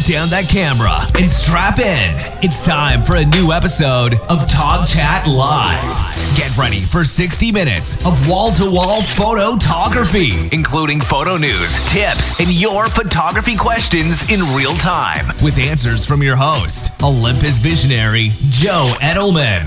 put down that camera and strap in. It's time for a new episode of TogChat Live. Get ready for 60 minutes of wall-to-wall photography, including photo news, tips, and your photography questions in real time, with answers from your host, Olympus Visionary Joe Edelman.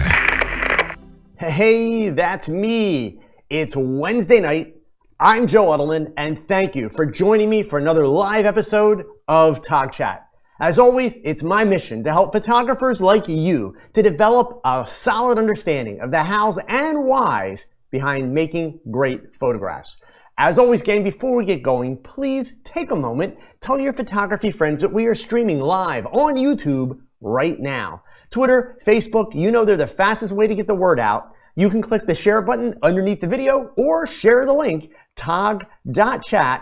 Hey, that's me. It's Wednesday night. I'm Joe Edelman, and thank you for joining me for another live episode of TogChat. As always, it's my mission to help photographers like you to develop a solid understanding of the hows and whys behind making great photographs. As always, gang, before we get going, please take a moment, tell your photography friends that we are streaming live on YouTube right now. Twitter, Facebook, you know they're the fastest way to get the word out. You can click the share button underneath the video or share the link, tog.chat/live.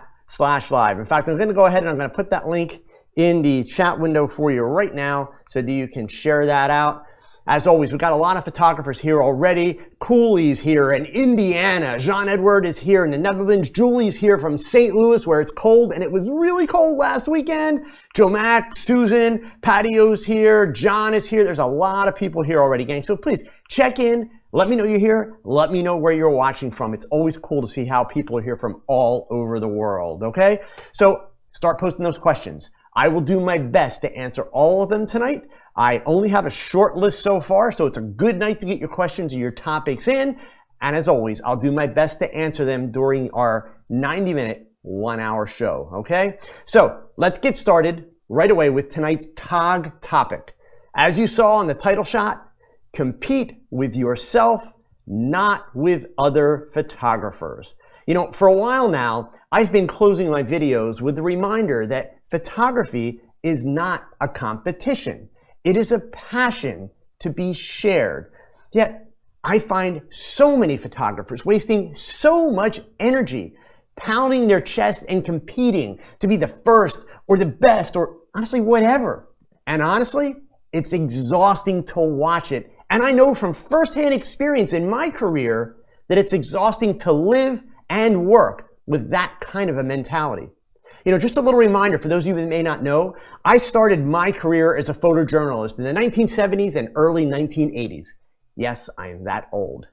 In fact, I'm going to go ahead and I'm going to put that link in the chat window for you right now so that you can share that out. As always, we've got a lot of photographers here already. Cooley's here in Indiana. Jean-Edward is here in the Netherlands. Julie's here from St. Louis, where it's cold, and it was really cold last weekend. Joe Mac, Susan, Patio's here. John is here. There's a lot of people here already, gang. So please check in. Let me know you're here. Let me know where you're watching from. It's always cool to see how people are here from all over the world, okay? So start posting those questions. I will do my best to answer all of them tonight. I only have a short list so far, so it's a good night to get your questions or your topics in. And as always, I'll do my best to answer them during our 90-minute, 1-hour show, okay? So let's get started right away with tonight's TOG topic. As you saw in the title shot, compete with yourself, not with other photographers. You know, for a while now, I've been closing my videos with the reminder that photography is not a competition. It is a passion to be shared. Yet, I find so many photographers wasting so much energy, pounding their chests and competing to be the first or the best or honestly whatever. And honestly, it's exhausting to watch it. And I know from firsthand experience in my career that it's exhausting to live and work with that kind of a mentality. You know, just a little reminder for those of you that may not know, I started my career as a photojournalist in the 1970s and early 1980s. Yes, I am that old.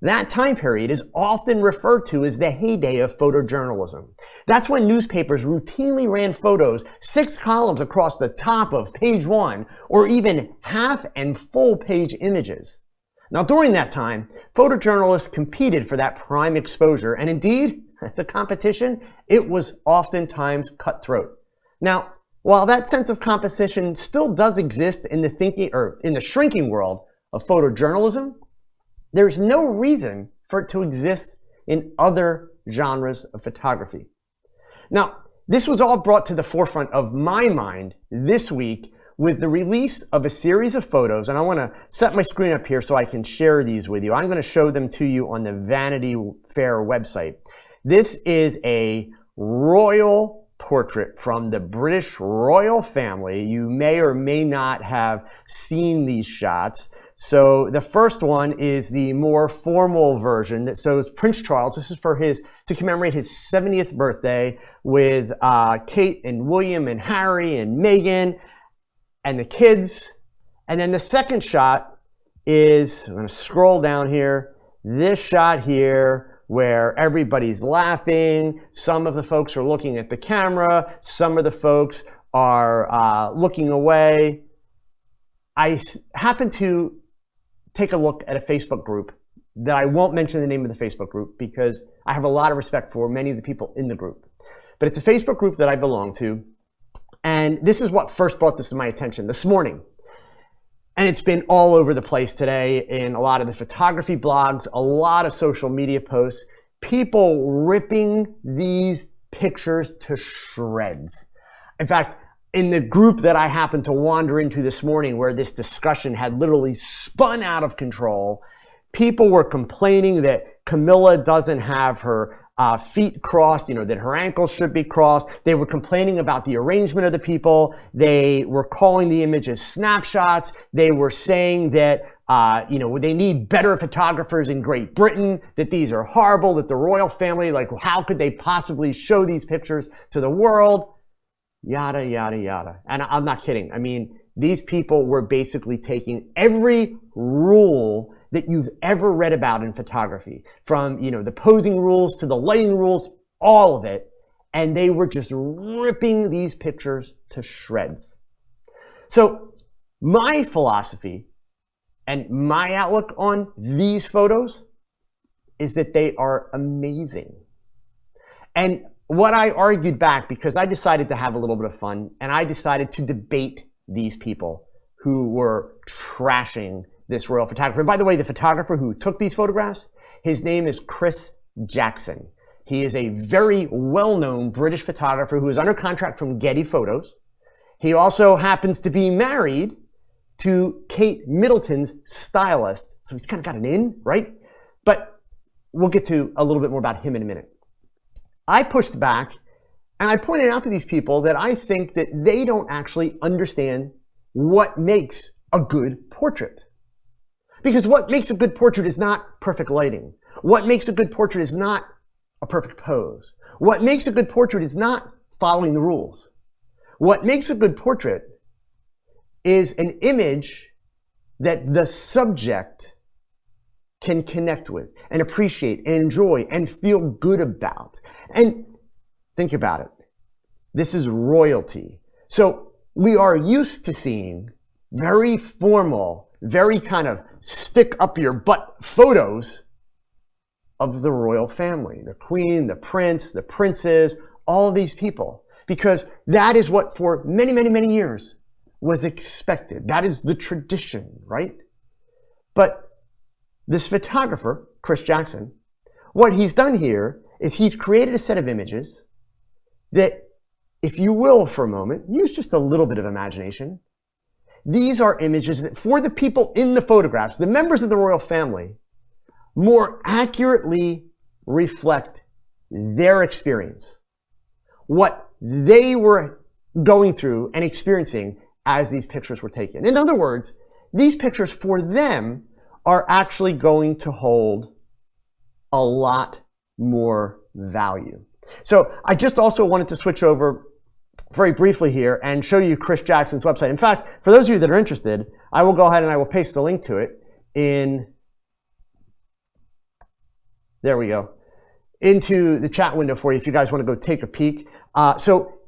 That time period is often referred to as the heyday of photojournalism. That's when newspapers routinely ran photos 6 columns across the top of page 1, or even half and full page images. Now, during that time, photojournalists competed for that prime exposure, and indeed, the competition, it was oftentimes cutthroat. Now, while that sense of competition still does exist in the shrinking world of photojournalism, there's no reason for it to exist in other genres of photography. Now, this was all brought to the forefront of my mind this week with the release of a series of photos, and I want to set my screen up here so I can share these with you. I'm going to show them to you on the Vanity Fair website. This is a royal portrait from the British royal family. You may or may not have seen these shots. So the first one is the more formal version that shows Prince Charles. This is to commemorate his 70th birthday with Kate and William and Harry and Meghan and the kids. And then the second shot is, I'm going to scroll down here, this shot here where everybody's laughing. Some of the folks are looking at the camera. Some of the folks are looking away. I happen to take a look at a Facebook group that I won't mention the name of the Facebook group because I have a lot of respect for many of the people in the group. But it's a Facebook group that I belong to. And this is what first brought this to my attention this morning. And it's been all over the place today in a lot of the photography blogs, a lot of social media posts, people ripping these pictures to shreds. In fact, in the group that I happened to wander into this morning where this discussion had literally spun out of control, people were complaining that Camilla doesn't have her feet crossed, that her ankles should be crossed. They were complaining about the arrangement of the people. They were calling the images snapshots. They were saying that, they need better photographers in Great Britain, that these are horrible, that the royal family, how could they possibly show these pictures to the world? yada, yada, yada. And I'm not kidding. I mean, these people were basically taking every rule that you've ever read about in photography, from, the posing rules to the lighting rules, all of it. And they were just ripping these pictures to shreds. So my philosophy and my outlook on these photos is that they are amazing. And what I argued back, because I decided to have a little bit of fun, and I decided to debate these people who were trashing this royal photographer. And by the way, the photographer who took these photographs, his name is Chris Jackson. He is a very well-known British photographer who is under contract from Getty Photos. He also happens to be married to Kate Middleton's stylist. So he's kind of got an in, right? But we'll get to a little bit more about him in a minute. I pushed back and I pointed out to these people that I think that they don't actually understand what makes a good portrait. Because what makes a good portrait is not perfect lighting. What makes a good portrait is not a perfect pose. What makes a good portrait is not following the rules. What makes a good portrait is an image that the subject can connect with and appreciate and enjoy and feel good about. And think about it. This is royalty. So we are used to seeing very formal, very kind of stick up your butt photos of the royal family, the queen, the prince, the princess, all of these people, because that is what for many, many, many years was expected. That is the tradition, right? But this photographer, Chris Jackson, what he's done here is he's created a set of images that, if you will for a moment, use just a little bit of imagination. These are images that, for the people in the photographs, the members of the royal family, more accurately reflect their experience, what they were going through and experiencing as these pictures were taken. In other words, these pictures for them are actually going to hold a lot more value. So I just also wanted to switch over very briefly here and show you Chris Jackson's website. In fact, for those of you that are interested, I will go ahead and I will paste the link to it there we go, into the chat window for you if you guys want to go take a peek. So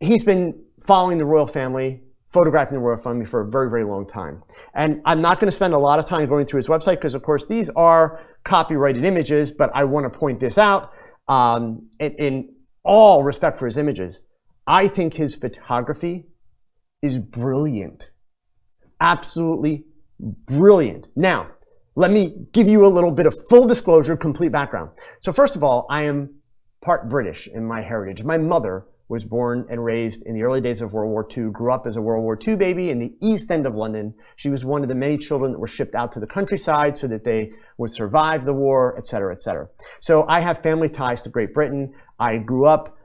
he's been following the royal family, photographing the royal family for a very, very long time. And I'm not going to spend a lot of time going through his website because, of course, these are copyrighted images, but I want to point this out in all respect for his images. I think his photography is brilliant. Absolutely brilliant. Now, let me give you a little bit of full disclosure, complete background. So first of all, I am part British in my heritage. My mother was born and raised in the early days of World War II, grew up as a World War II baby in the East End of London. She was one of the many children that were shipped out to the countryside so that they would survive the war, et cetera, et cetera. So I have family ties to Great Britain. I grew up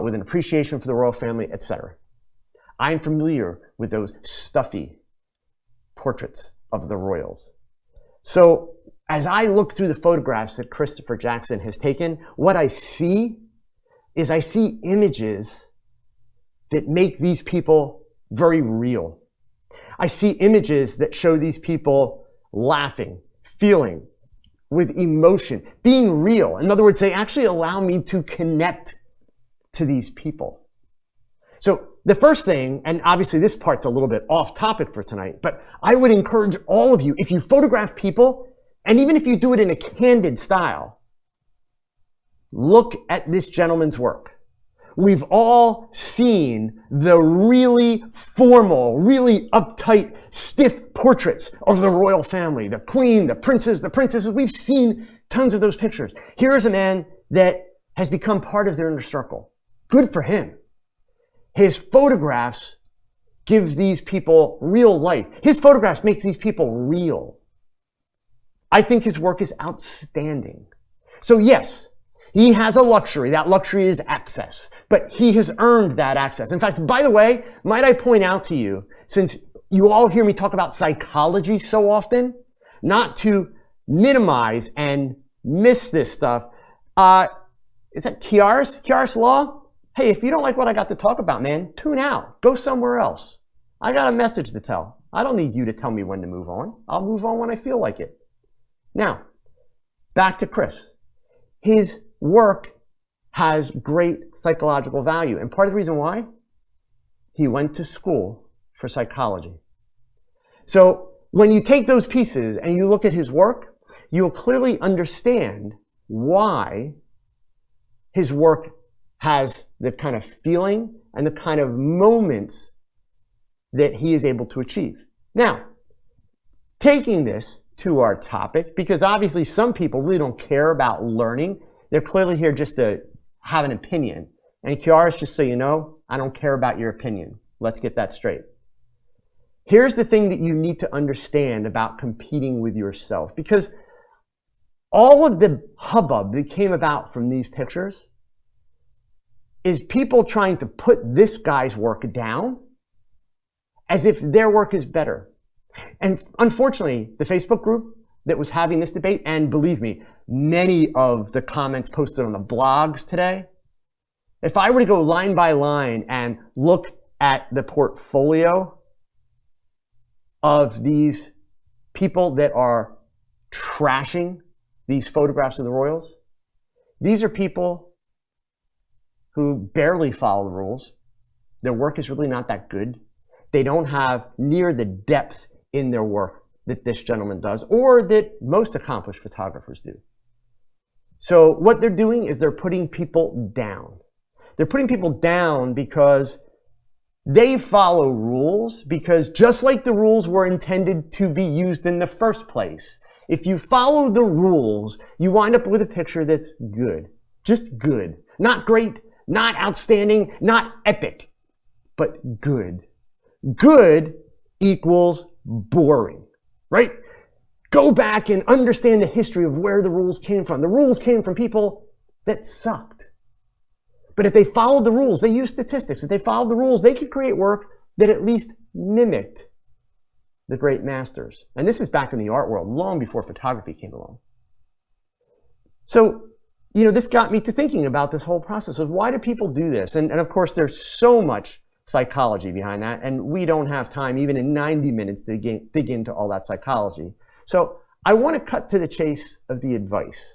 with an appreciation for the royal family, et cetera. I'm familiar with those stuffy portraits of the royals. So as I look through the photographs that Christopher Jackson has taken, what I see is I see images that make these people very real. I see images that show these people laughing, feeling, with emotion, being real. In other words, they actually allow me to connect to these people. So the first thing, and obviously this part's a little bit off topic for tonight, but I would encourage all of you, if you photograph people, and even if you do it in a candid style, look at this gentleman's work. We've all seen the really formal, really uptight, stiff portraits of the royal family, the queen, the princes, the princesses. We've seen tons of those pictures. Here is a man that has become part of their inner circle. Good for him. His photographs give these people real life. His photographs make these people real. I think his work is outstanding. So yes, he has a luxury. That luxury is access, but he has earned that access. In fact, by the way, might I point out to you, since you all hear me talk about psychology so often, not to minimize and miss this stuff, is that Chiaris law? hey, if you don't like what I got to talk about, man, tune out. Go somewhere else. I got a message to tell. I don't need you to tell me when to move on. I'll move on when I feel like it. Now, back to Chris. His work has great psychological value. And part of the reason why, he went to school for psychology. So when you take those pieces and you look at his work, you'll clearly understand why his work has the kind of feeling and the kind of moments that he is able to achieve. Now, taking this to our topic, because obviously some people really don't care about learning. They're clearly here just to have an opinion. And Kiara's, just so you know, I don't care about your opinion. Let's get that straight. Here's the thing that you need to understand about competing with yourself, because all of the hubbub that came about from these pictures is people trying to put this guy's work down as if their work is better. And unfortunately, the Facebook group that was having this debate, and believe me, many of the comments posted on the blogs today, if I were to go line by line and look at the portfolio of these people that are trashing these photographs of the royals, these are people who barely follow the rules. Their work is really not that good. They don't have near the depth in their work that this gentleman does, or that most accomplished photographers do. So what they're doing is they're putting people down. They're putting people down because they follow rules, because just like the rules were intended to be used in the first place, if you follow the rules, you wind up with a picture that's good. Just good. Not great, not outstanding, not epic, but good. Good equals boring, right? Go back and understand the history of where the rules came from. The rules came from people that sucked. But if they followed the rules, they used statistics. If they followed the rules, they could create work that at least mimicked the great masters. And this is back in the art world, long before photography came along. So, this got me to thinking about this whole process of why do people do this? And of course, there's so much psychology behind that, and we don't have time even in 90 minutes to dig into all that psychology. So I want to cut to the chase of the advice.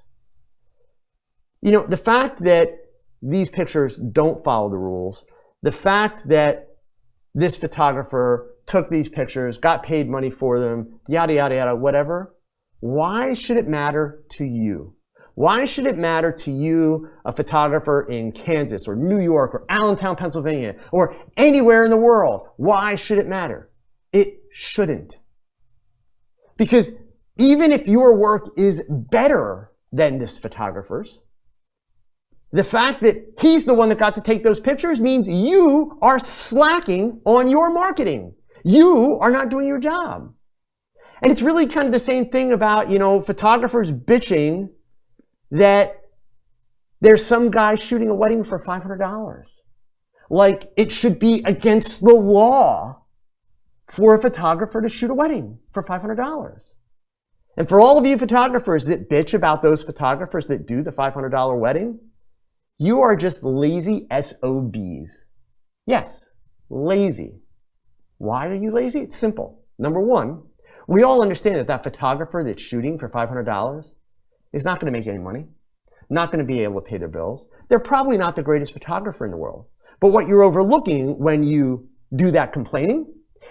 The fact that these pictures don't follow the rules, the fact that this photographer took these pictures, got paid money for them, yada, yada, yada, whatever, why should it matter to you? Why should it matter to you, a photographer in Kansas or New York or Allentown, Pennsylvania, or anywhere in the world? Why should it matter? It shouldn't. Because even if your work is better than this photographer's, the fact that he's the one that got to take those pictures means you are slacking on your marketing. You are not doing your job. And it's really kind of the same thing about, photographers bitching that there's some guy shooting a wedding for $500. Like it should be against the law for a photographer to shoot a wedding for $500. And for all of you photographers that bitch about those photographers that do the $500 wedding, you are just lazy SOBs. Yes, lazy. Why are you lazy? It's simple. Number one, we all understand that that photographer that's shooting for $500 is not going to make any money, not going to be able to pay their bills. They're probably not the greatest photographer in the world. But what you're overlooking when you do that complaining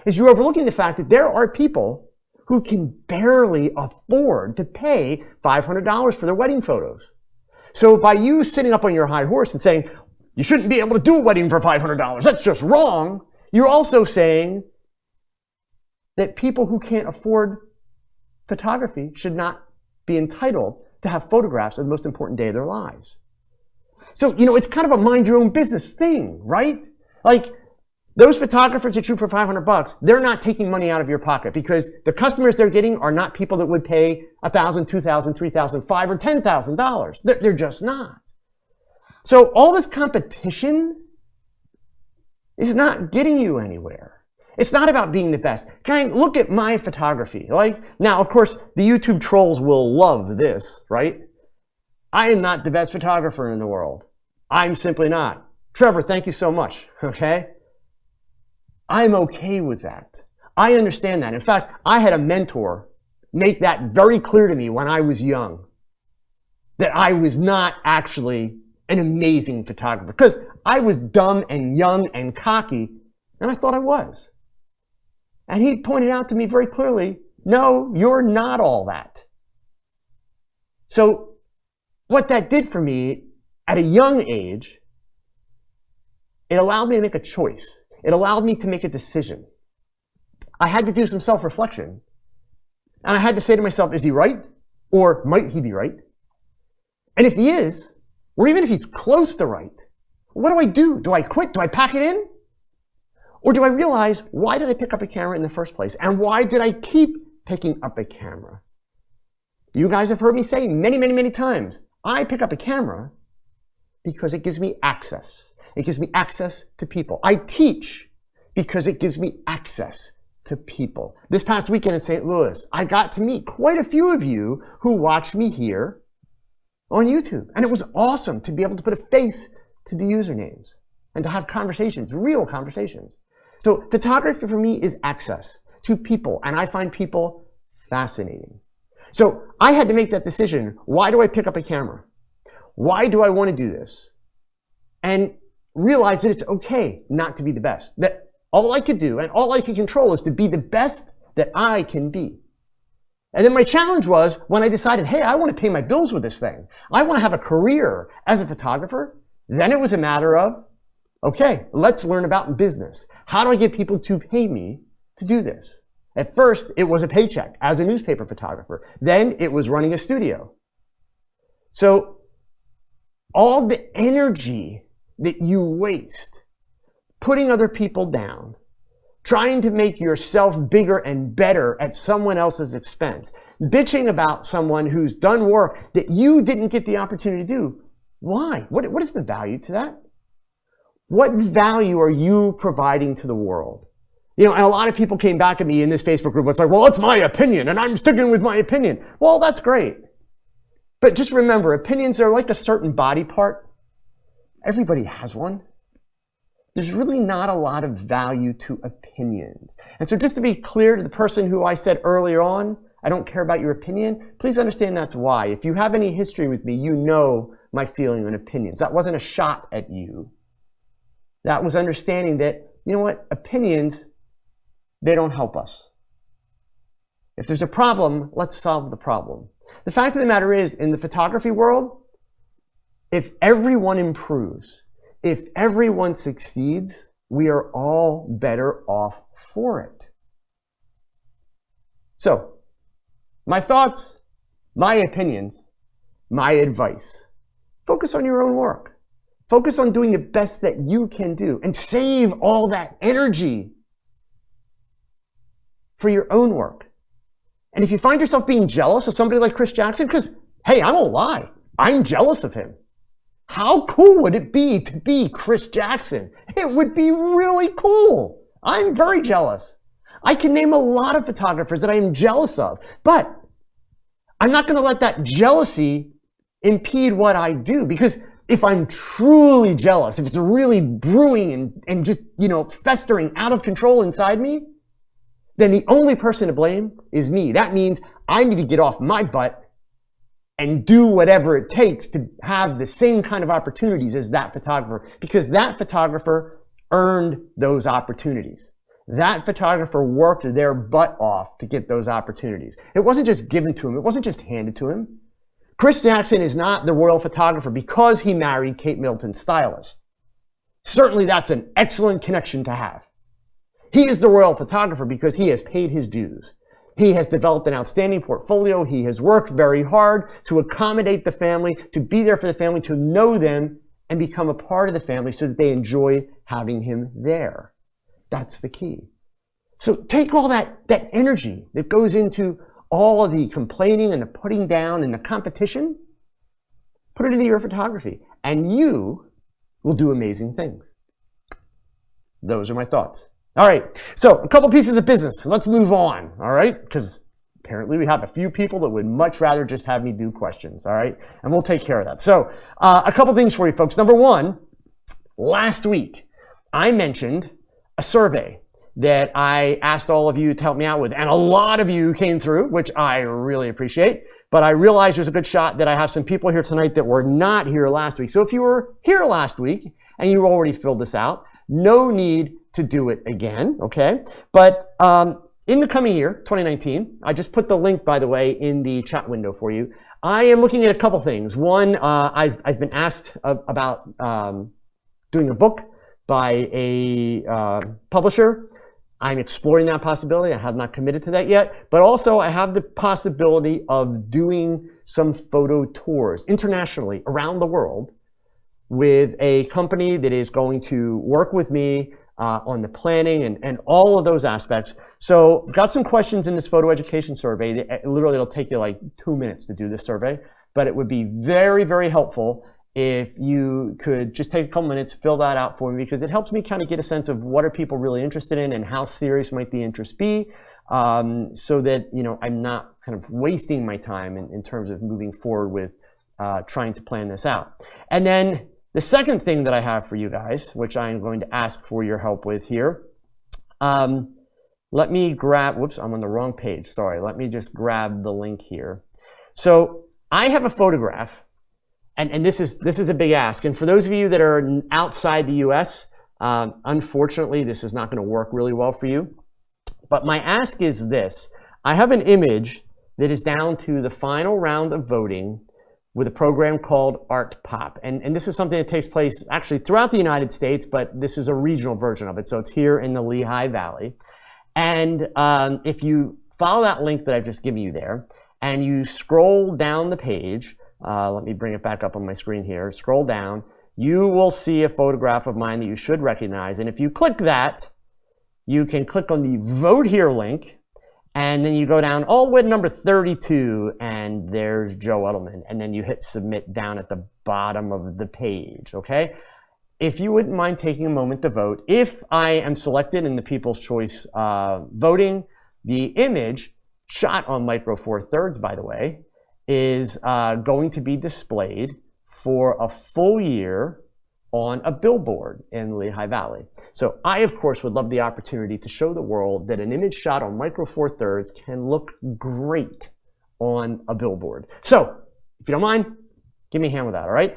is you're overlooking the fact that there are people who can barely afford to pay $500 for their wedding photos. So by you sitting up on your high horse and saying, you shouldn't be able to do a wedding for $500, that's just wrong, you're also saying that people who can't afford photography should not be entitled to have photographs of the most important day of their lives. So, it's kind of a mind your own business thing, right? Like, those photographers that shoot for $500, they're not taking money out of your pocket because the customers they're getting are not people that would pay $1,000, $2,000, $3,000, $5,000, or $10,000. They're just not. So all this competition is not getting you anywhere. It's not about being the best. Look at my photography. Now, of course, the YouTube trolls will love this, right? I am not the best photographer in the world. I'm simply not. Trevor, thank you so much, okay? I'm okay with that. I understand that. In fact, I had a mentor make that very clear to me when I was young, that I was not actually an amazing photographer, because I was dumb and young and cocky, and I thought I was. And he pointed out to me very clearly, no, you're not all that. So what that did for me at a young age, it allowed me to make a choice. It allowed me to make a decision. I had to do some self-reflection. And I had to say to myself, is he right? Or might he be right? And if he is, or even if he's close to right, what do I do? Do I quit? Do I pack it in? Or do I realize, why did I pick up a camera in the first place? And why did I keep picking up a camera? You guys have heard me say many, many, many times, I pick up a camera because it gives me access. It gives me access to people. I teach because it gives me access to people. This past weekend in St. Louis, I got to meet quite a few of you who watched me here on YouTube. And it was awesome to be able to put a face to the usernames and to have conversations, real conversations. So photography for me is access to people, and I find people fascinating. So I had to make that decision. Why do I pick up a camera? Why do I want to do this? And realize that it's okay not to be the best. That all I could do and all I can control is to be the best that I can be. And then my challenge was when I decided, hey, I want to pay my bills with this thing. I want to have a career as a photographer. Then it was a matter of, okay, let's learn about business. How do I get people to pay me to do this? At first, it was a paycheck as a newspaper photographer. Then it was running a studio. So all the energy that you waste putting other people down, trying to make yourself bigger and better at someone else's expense, bitching about someone who's done work that you didn't get the opportunity to do. Why? What is the value to that? What value are you providing to the world? You know, and a lot of people came back at me in this Facebook group. It's like, well, it's my opinion and I'm sticking with my opinion. Well, that's great. But just remember, opinions are like a certain body part. Everybody has one. There's really not a lot of value to opinions. And so just to be clear to the person who I said earlier on, I don't care about your opinion, please understand that's why. If you have any history with me, you know my feeling on opinions. That wasn't a shot at you. That was understanding that, you know what, opinions, they don't help us. If there's a problem, let's solve the problem. The fact of the matter is, in the photography world, if everyone improves, if everyone succeeds, we are all better off for it. So, my thoughts, my opinions, my advice. Focus on your own work. Focus on doing the best that you can do and save all that energy for your own work. And if you find yourself being jealous of somebody like Chris Jackson, because, hey, I won't lie, I'm jealous of him. How cool would it be to be Chris Jackson? It would be really cool. I'm very jealous. I can name a lot of photographers that I am jealous of, but I'm not going to let that jealousy impede what I do, because if I'm truly jealous, if it's really brewing and just, festering out of control inside me, then the only person to blame is me. That means I need to get off my butt and do whatever it takes to have the same kind of opportunities as that photographer, because that photographer earned those opportunities. That photographer worked their butt off to get those opportunities. It wasn't just given to him. It wasn't just handed to him. Chris Jackson is not the royal photographer because he married Kate Middleton's stylist. Certainly that's an excellent connection to have. He is the royal photographer because he has paid his dues. He has developed an outstanding portfolio. He has worked very hard to accommodate the family, to be there for the family, to know them and become a part of the family so that they enjoy having him there. That's the key. So take all that energy that goes into all of the complaining and the putting down and the competition, put it into your photography, and you will do amazing things. Those are my thoughts. All right, so a couple pieces of business. Let's move on, all right? Because apparently we have a few people that would much rather just have me do questions, all right? And we'll take care of that. So a couple things for you folks. Number one, last week, I mentioned a survey that I asked all of you to help me out with, and a lot of you came through, which I really appreciate. But I realize there's a good shot that I have some people here tonight that were not here last week. So if you were here last week and you already filled this out, no need to do it again, okay? But in the coming year, 2019, I just put the link, by the way, in the chat window for you. I am looking at a couple things. One, I've been asked about doing a book by a publisher. I'm exploring that possibility. I have not committed to that yet. But also, I have the possibility of doing some photo tours internationally around the world with a company that is going to work with me on the planning and all of those aspects. So got some questions in this photo education survey. Literally, it'll take you like 2 minutes to do this survey, but it would be very, very helpful if you could just take a couple minutes, fill that out for me, because it helps me kind of get a sense of what are people really interested in and how serious might the interest be, so that, you know, I'm not kind of wasting my time in terms of moving forward with trying to plan this out. And then the second thing that I have for you guys, which I'm going to ask for your help with here, let me grab, whoops, I'm on the wrong page, sorry. Let me just grab the link here. So I have a photograph, and this is a big ask. And for those of you that are outside the US, unfortunately, this is not gonna work really well for you. But my ask is this: I have an image that is down to the final round of voting with a program called Art Pop. And this is something that takes place actually throughout the United States, but this is a regional version of it. So it's here in the Lehigh Valley. And if you follow that link that I've just given you there, and you scroll down the page, let me bring it back up on my screen here, scroll down, you will see a photograph of mine that you should recognize. And if you click that, you can click on the Vote Here link, and then you go down all the way to number 32, and there's Joe Edelman. And then you hit Submit down at the bottom of the page, okay? If you wouldn't mind taking a moment to vote, if I am selected in the People's Choice voting, the image, shot on Micro Four Thirds, by the way, is going to be displayed for a full year on a billboard in Lehigh Valley. So I, of course, would love the opportunity to show the world that an image shot on Micro Four Thirds can look great on a billboard. So if you don't mind, give me a hand with that, all right?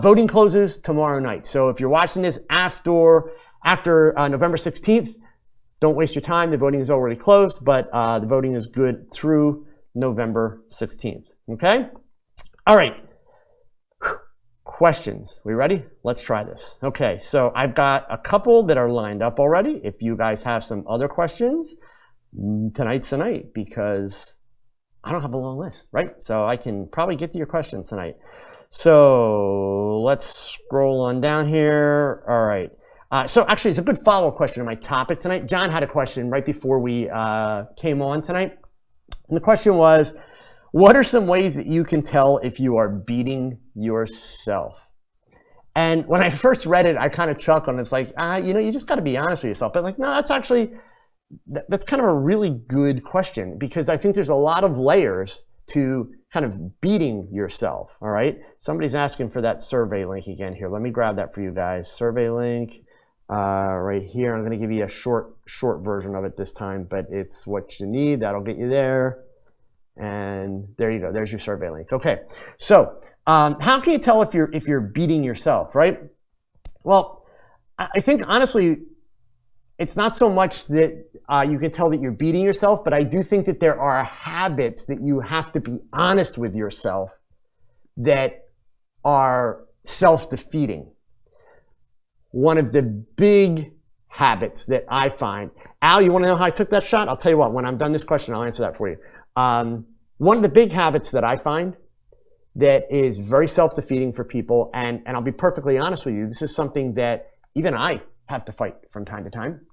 Voting closes tomorrow night. So if you're watching this after November 16th, don't waste your time. The voting is already closed, but the voting is good through November 16th, okay? All right. Questions. We ready? Let's try this. Okay, so I've got a couple that are lined up already. If you guys have some other questions, tonight's the night, because I don't have a long list, right? So I can probably get to your questions tonight. So let's scroll on down here. All right. So actually, it's a good follow-up question to my topic tonight. John had a question right before we came on tonight. And the question was, what are some ways that you can tell if you are beating yourself? And when I first read it, I kind of chuckled, and it's like, you know, you just got to be honest with yourself. But like, no, that's actually, that's kind of a really good question, because I think there's a lot of layers to kind of beating yourself, all right? Somebody's asking for that survey link again here. Let me grab that for you guys. Survey link right here. I'm going to give you a short version of it this time, but it's what you need. That'll get you there. And there you go. There's your survey link. Okay. So how can you tell if you're beating yourself, right? Well, I think honestly, it's not so much that you can tell that you're beating yourself, but I do think that there are habits that you have to be honest with yourself that are self-defeating. One of the big habits that I find, Al, you want to know how I took that shot? I'll tell you what, when I'm done this question, I'll answer that for you. One of the big habits that I find that is very self-defeating for people, and I'll be perfectly honest with you, this is something that even I have to fight from time to time.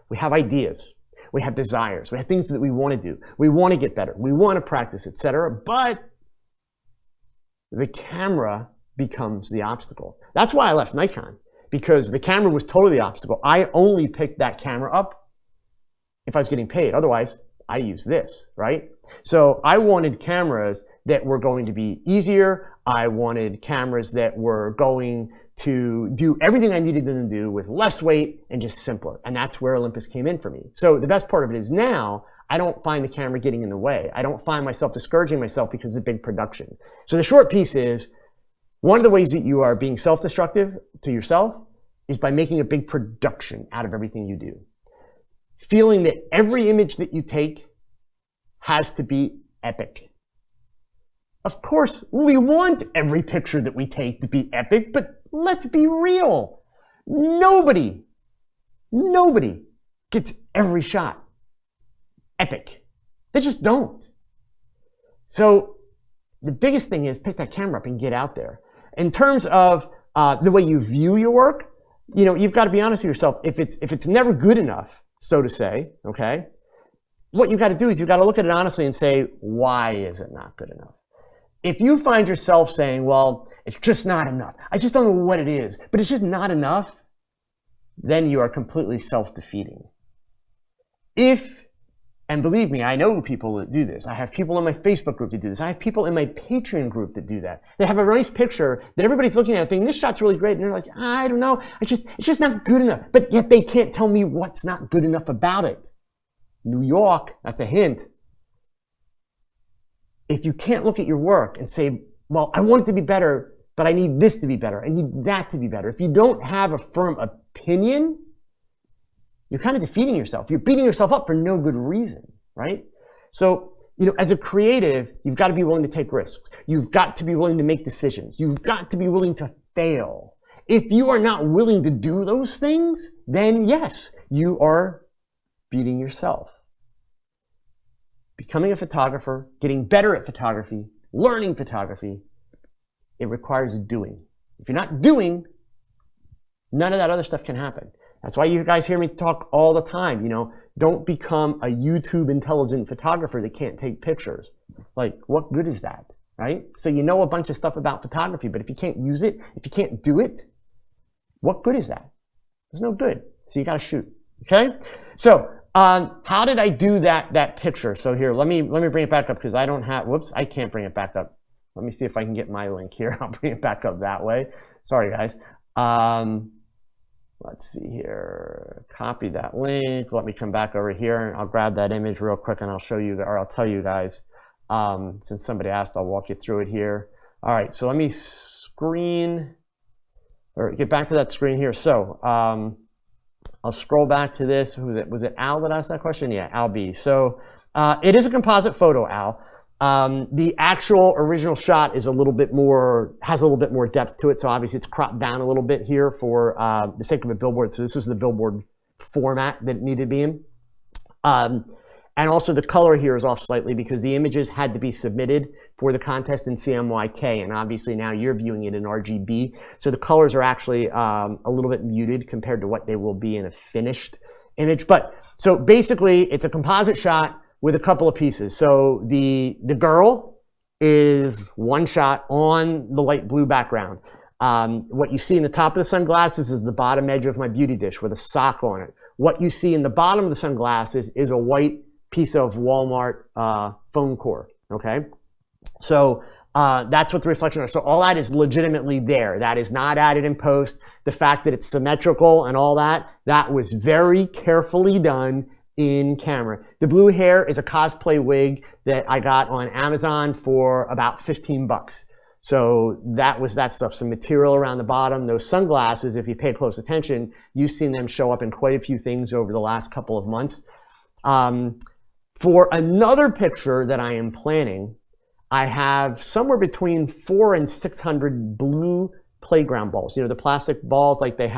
We have ideas, we have desires, we have things that we want to do, we want to get better, we want to practice, etc. But the camera becomes the obstacle. That's why I left Nikon, because the camera was totally the obstacle. I only picked that camera up if I was getting paid. Otherwise, I use this, right? So I wanted cameras that were going to be easier. I wanted cameras that were going to do everything I needed them to do with less weight and just simpler. And that's where Olympus came in for me. So the best part of it is now I don't find the camera getting in the way. I don't find myself discouraging myself because of big production. So the short piece is, one of the ways that you are being self-destructive to yourself is by making a big production out of everything you do. Feeling that every image that you take has to be epic. Of course, we want every picture that we take to be epic, but let's be real. Nobody gets every shot epic. They just don't. So the biggest thing is pick that camera up and get out there. In terms of the way you view your work, you know, you've got to be honest with yourself. If it's never good enough, so to say, okay, what you've got to do is you've got to look at it honestly and say, why is it not good enough? If you find yourself saying, well, it's just not enough, I just don't know what it is, but it's just not enough, then you are completely self-defeating. And believe me, I know people that do this. I have people in my Facebook group that do this. I have people in my Patreon group that do that. They have a nice picture that everybody's looking at thinking, this shot's really great. And they're like, I don't know, it's just not good enough. But yet they can't tell me what's not good enough about it. New York, that's a hint. If you can't look at your work and say, well, I want it to be better, but I need this to be better, I need that to be better. If you don't have a firm opinion, you're kind of defeating yourself. You're beating yourself up for no good reason, right? So, you know, as a creative, you've got to be willing to take risks. You've got to be willing to make decisions. You've got to be willing to fail. If you are not willing to do those things, then yes, you are beating yourself. Becoming a photographer, getting better at photography, learning photography, it requires doing. If you're not doing, none of that other stuff can happen. That's why you guys hear me talk all the time, you know, don't become a YouTube intelligent photographer that can't take pictures. Like, what good is that, right? So you know a bunch of stuff about photography, but if you can't use it, if you can't do it, what good is that? There's no good. So you got to shoot, okay? So how did I do that picture? So here, let me bring it back up because I don't have, whoops, I can't bring it back up. Let me see if I can get my link here. I'll bring it back up that way. Sorry, guys. Let's see here, copy that link. Let me come back over here and I'll grab that image real quick and I'll show you, or I'll tell you guys, since somebody asked, I'll walk you through it here. All right, so let me get back to that screen here. So I'll scroll back to this. Who was it? Was it Al that asked that question? Yeah, Al B. So it is a composite photo, Al. The actual original shot is has a little bit more depth to it. So obviously it's cropped down a little bit here for the sake of a billboard. So this was the billboard format that it needed to be in. And also the color here is off slightly because the images had to be submitted for the contest in CMYK. And obviously now you're viewing it in RGB. So the colors are actually a little bit muted compared to what they will be in a finished image. But so basically it's a composite shot with a couple of pieces. So the girl is one shot on the light blue background. What you see in the top of the sunglasses is the bottom edge of my beauty dish with a sock on it. What you see in the bottom of the sunglasses is a white piece of Walmart phone cord, okay? So that's what the reflection is. So all that is legitimately there. That is not added in post. The fact that it's symmetrical and all that, that was very carefully done in camera. The blue hair is a cosplay wig that I got on Amazon for about 15 bucks. So that was that stuff, some material around the bottom. Those sunglasses, if you pay close attention, you've seen them show up in quite a few things over the last couple of months. For another picture that I am planning, I have somewhere between 400 and 600 blue playground balls. You know, the plastic balls like they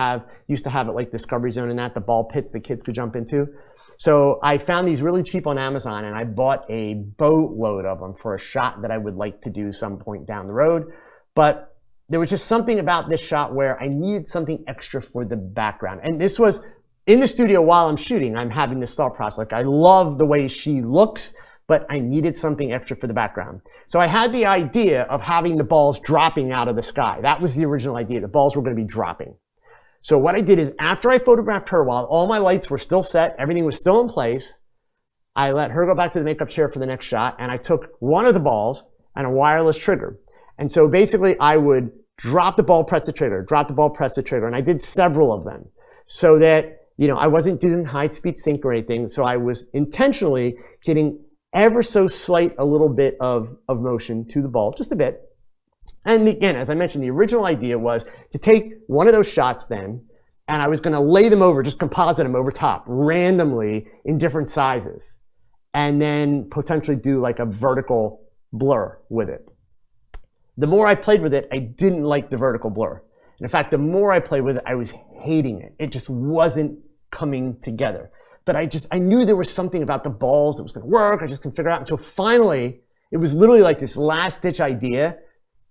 used to have at like Discovery Zone and that, the ball pits that kids could jump into. So I found these really cheap on Amazon and I bought a boatload of them for a shot that I would like to do some point down the road. But there was just something about this shot where I needed something extra for the background. And this was in the studio while I'm shooting, I'm having this thought process. Like, I love the way she looks, but I needed something extra for the background. So I had the idea of having the balls dropping out of the sky. That was the original idea. The balls were going to be dropping. So what I did is after I photographed her while all my lights were still set, everything was still in place, I let her go back to the makeup chair for the next shot and I took one of the balls and a wireless trigger. And so basically I would drop the ball, press the trigger, drop the ball, press the trigger. And I did several of them so that, I wasn't doing high speed sync or anything. So I was intentionally getting ever so slight a little bit of motion to the ball, just a bit. And again, as I mentioned, the original idea was to take one of those shots then, and I was going to lay them over, just composite them over top randomly in different sizes, and then potentially do like a vertical blur with it. The more I played with it, I didn't like the vertical blur. And in fact, the more I played with it, I was hating it. It just wasn't coming together. But I knew there was something about the balls that was going to work. I just couldn't figure it out until finally, it was literally like this last ditch idea.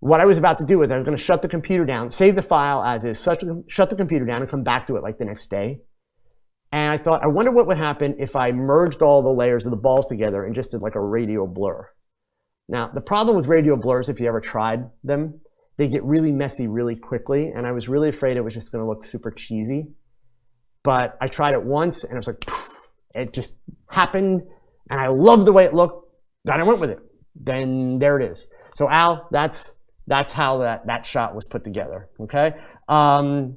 What I was about to do was I was going to shut the computer down, save the file as is, shut the computer down and come back to it like the next day. And I thought, I wonder what would happen if I merged all the layers of the balls together and just did like a radial blur. Now, the problem with radial blurs, if you ever tried them, they get really messy really quickly. And I was really afraid it was just going to look super cheesy. But I tried it once and I was like, poof, it just happened. And I loved the way it looked. Then I went with it. Then there it is. So Al, that's how that shot was put together, okay?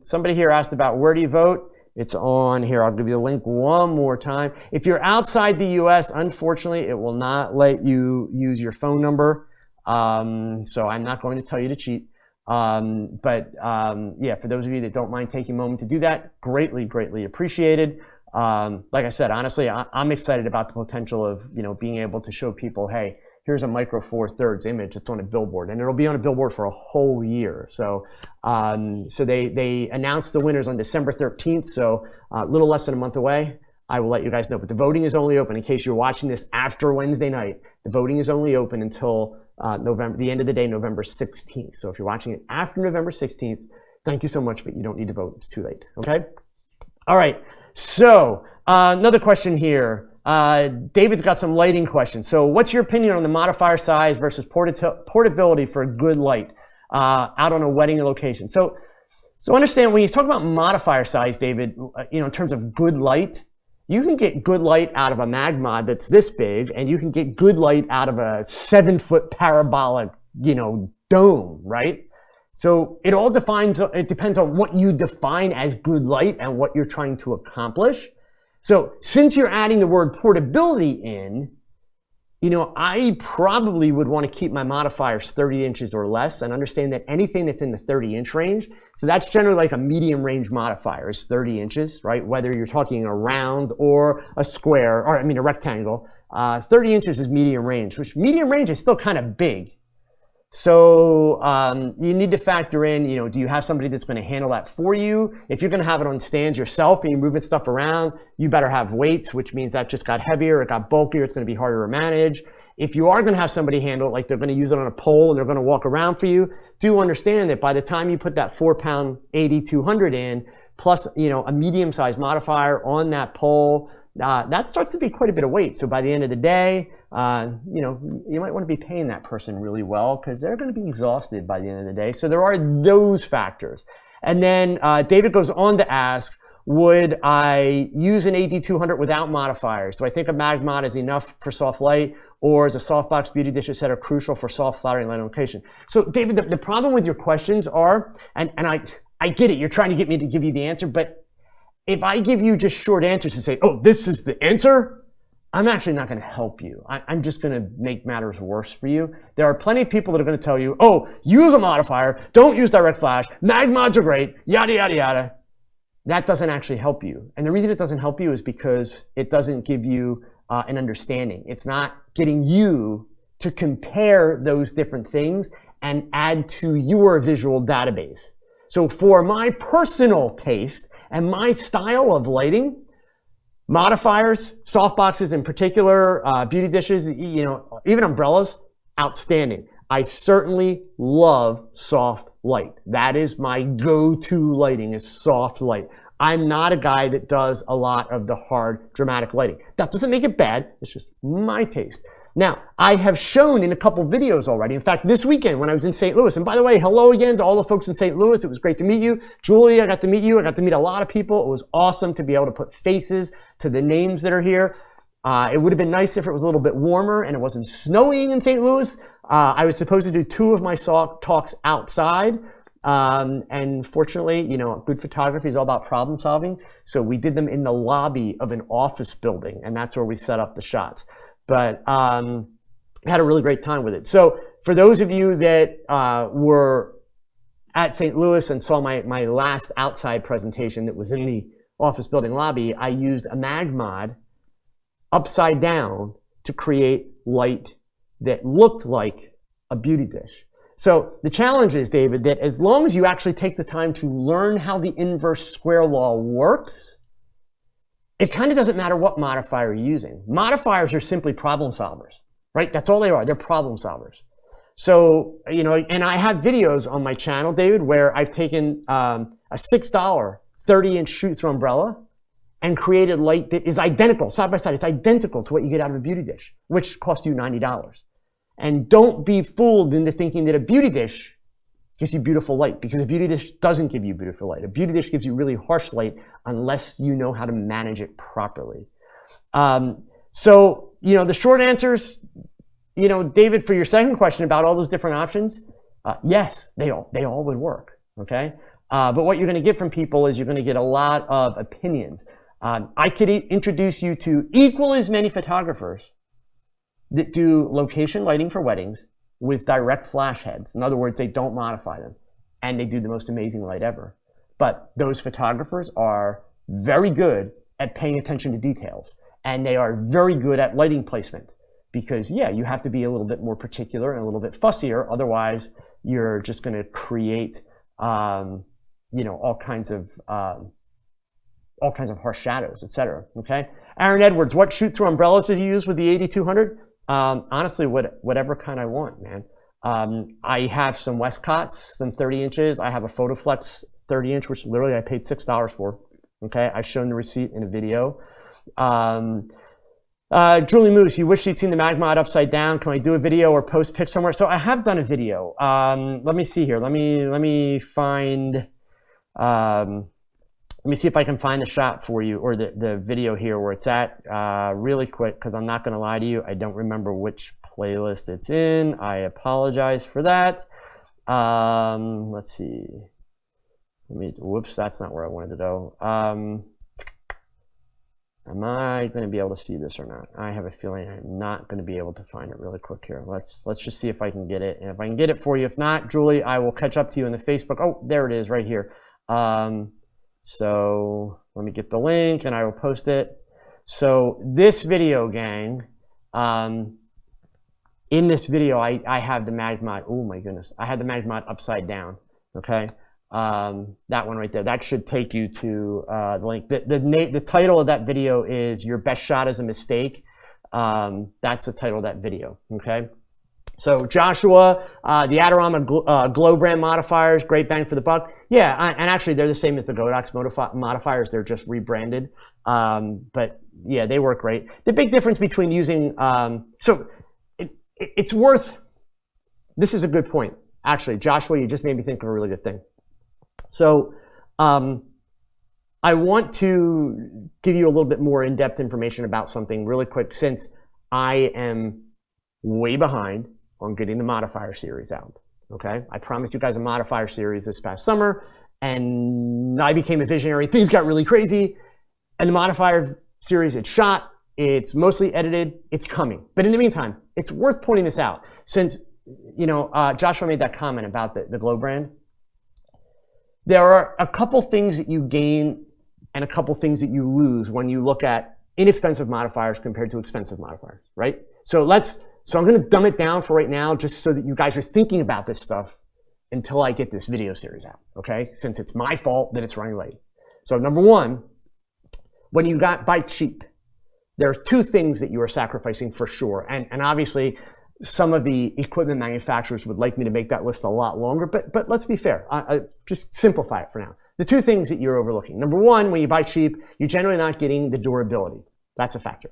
Somebody here asked about where do you vote? It's on here. I'll give you the link one more time. If you're outside the US, unfortunately, it will not let you use your phone number. So I'm not going to tell you to cheat. Yeah, for those of you that don't mind taking a moment to do that, greatly, greatly appreciated. Like I said, honestly, I'm excited about the potential of, being able to show people, hey, here's a Micro Four Thirds image that's on a billboard, and it'll be on a billboard for a whole year. So, so they announced the winners on December 13th, so a little less than a month away. I will let you guys know, but the voting is only open in case you're watching this after Wednesday night. The voting is only open until the end of the day, November 16th. So if you're watching it after November 16th, thank you so much, but you don't need to vote. It's too late. Okay. All right. So another question here. David's got some lighting questions. So what's your opinion on the modifier size versus portability for a good light out on a wedding location? So understand when you talk about modifier size, David, in terms of good light, you can get good light out of a mag mod that's this big, and you can get good light out of a 7-foot parabolic, dome, right? So it depends on what you define as good light and what you're trying to accomplish. So since you're adding the word portability in, I probably would want to keep my modifiers 30 inches or less and understand that anything that's in the 30-inch range, so that's generally like a medium range modifier is 30 inches, right? Whether you're talking a round or a square, or a rectangle, 30 inches is medium range, which medium range is still kind of big. So you need to factor in, do you have somebody that's going to handle that for you? If you're going to have it on stands yourself and you're moving stuff around, you better have weights, which means that just got heavier, it got bulkier, it's going to be harder to manage. If you are going to have somebody handle it, like they're going to use it on a pole and they're going to walk around for you, do understand that by the time you put that 4-pound 80-200 in, plus a medium-sized modifier on that pole, that starts to be quite a bit of weight. So by the end of the day, you might want to be paying that person really well because they're going to be exhausted by the end of the day. So there are those factors. And then David goes on to ask, would I use an AD200 without modifiers? Do I think a mag mod is enough for soft light, or is a softbox beauty dish set are crucial for soft flattering light on location? So David, the problem with your questions are, and I get it, you're trying to get me to give you the answer, but if I give you just short answers and say, oh, this is the answer, I'm actually not going to help you. I'm just going to make matters worse for you. There are plenty of people that are going to tell you, oh, use a modifier, don't use direct flash, mag mods are great, yada, yada, yada. That doesn't actually help you. And the reason it doesn't help you is because it doesn't give you an understanding. It's not getting you to compare those different things and add to your visual database. So for my personal taste and my style of lighting, modifiers, softboxes in particular, beauty dishes, even umbrellas, outstanding. I certainly love soft light. That is my go-to lighting, is soft light. I'm not a guy that does a lot of the hard, dramatic lighting. That doesn't make it bad. It's just my taste. Now, I have shown in a couple videos already. In fact, this weekend when I was in St. Louis, and by the way, hello again to all the folks in St. Louis. It was great to meet you. Julie, I got to meet you. I got to meet a lot of people. It was awesome to be able to put faces to the names that are here. It would have been nice if it was a little bit warmer and it wasn't snowing in St. Louis. I was supposed to do 2 of my talks outside. And fortunately, you know, good photography is all about problem solving. So we did them in the lobby of an office building, and that's where we set up the shots. But had a really great time with it. So for those of you that were at St. Louis and saw my last outside presentation that was in the office building lobby, I used a mag mod upside down to create light that looked like a beauty dish. So the challenge is, David, that as long as you actually take the time to learn how the inverse square law works, it kind of doesn't matter what modifier you're using. Modifiers are simply problem solvers, right? That's all they are. They're problem solvers. So, you know, and I have videos on my channel, David, where I've taken a $6 30-inch shoot-through umbrella and created light that is identical, side by side. It's identical to what you get out of a beauty dish, which costs you $90. And don't be fooled into thinking that a beauty dish gives you beautiful light, because a beauty dish doesn't give you beautiful light. A beauty dish gives you really harsh light unless you know how to manage it properly. So, you know, the short answers, you know, David, for your second question about all those different options, yes, they all would work, okay? But what you're gonna get from people is you're gonna get a lot of opinions. I could introduce you to equal as many photographers that do location lighting for weddings with direct flash heads. In other words, they don't modify them, and they do the most amazing light ever. But those photographers are very good at paying attention to details, and they are very good at lighting placement, because yeah, you have to be a little bit more particular and a little bit fussier. Otherwise, you're just going to create, you know, all kinds of harsh shadows, etc. Okay, Aaron Edwards, what shoot-through umbrellas did you use with the 8200? Honestly, whatever kind I want, man. I have some Westcotts, some 30 inches. I have a Photoflex 30 inch, which literally I paid $6 for. Okay, I've shown the receipt in a video. Julie Moose, you wish you'd seen the mag mod upside down. Can I do a video or post pic somewhere? So I have done a video. Let me see here. Let me find. Let me see if I can find the shot for you, or the video here where it's at, really quick, because I'm not going to lie to you. I don't remember which playlist it's in. I apologize for that. Let's see. Whoops, that's not where I wanted to go. Am I going to be able to see this or not? I have a feeling I'm not going to be able to find it really quick here. Let's just see if I can get it. And if I can get it for you, if not, Julie, I will catch up to you in the Facebook. Oh, there it is right here. So let me get the link and I will post it. So this video, gang, in this video, I have the mag mod. Oh my goodness. I had the mag mod upside down. Okay. That one right there. That should take you to the link. The title of that video is Your Best Shot is a Mistake. That's the title of that video. Okay. So Joshua, the Adorama Glow brand modifiers, great bang for the buck. Yeah, and actually they're the same as the Godox modifiers. They're just rebranded. But yeah, they work great. The big difference between using, it's worth, this is a good point. Actually, Joshua, you just made me think of a really good thing. So I want to give you a little bit more in-depth information about something really quick, since I am way behind on getting the modifier series out. Okay, I promised you guys a modifier series this past summer, and I became a visionary. Things got really crazy, and the modifier series, it's shot, it's mostly edited, it's coming. But in the meantime, it's worth pointing this out, since you know Joshua made that comment about the Glow brand. There are a couple things that you gain and a couple things that you lose when you look at inexpensive modifiers compared to expensive modifiers, right? So I'm going to dumb it down for right now, just so that you guys are thinking about this stuff until I get this video series out, okay? Since it's my fault that it's running late. So number one, when you buy cheap, there are two things that you are sacrificing for sure. And obviously, some of the equipment manufacturers would like me to make that list a lot longer, but let's be fair. Just simplify it for now. The two things that you're overlooking. Number one, when you buy cheap, you're generally not getting the durability. That's a factor.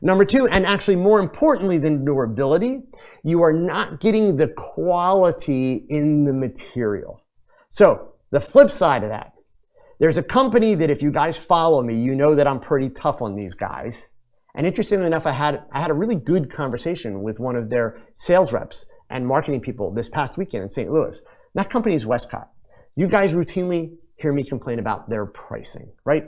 Number two, and actually more importantly than durability, you are not getting the quality in the material. So the flip side of that, there's a company that if you guys follow me, you know that I'm pretty tough on these guys. And interestingly enough, I had a really good conversation with one of their sales reps and marketing people this past weekend in St. Louis. That company is Westcott. You guys routinely hear me complain about their pricing, right?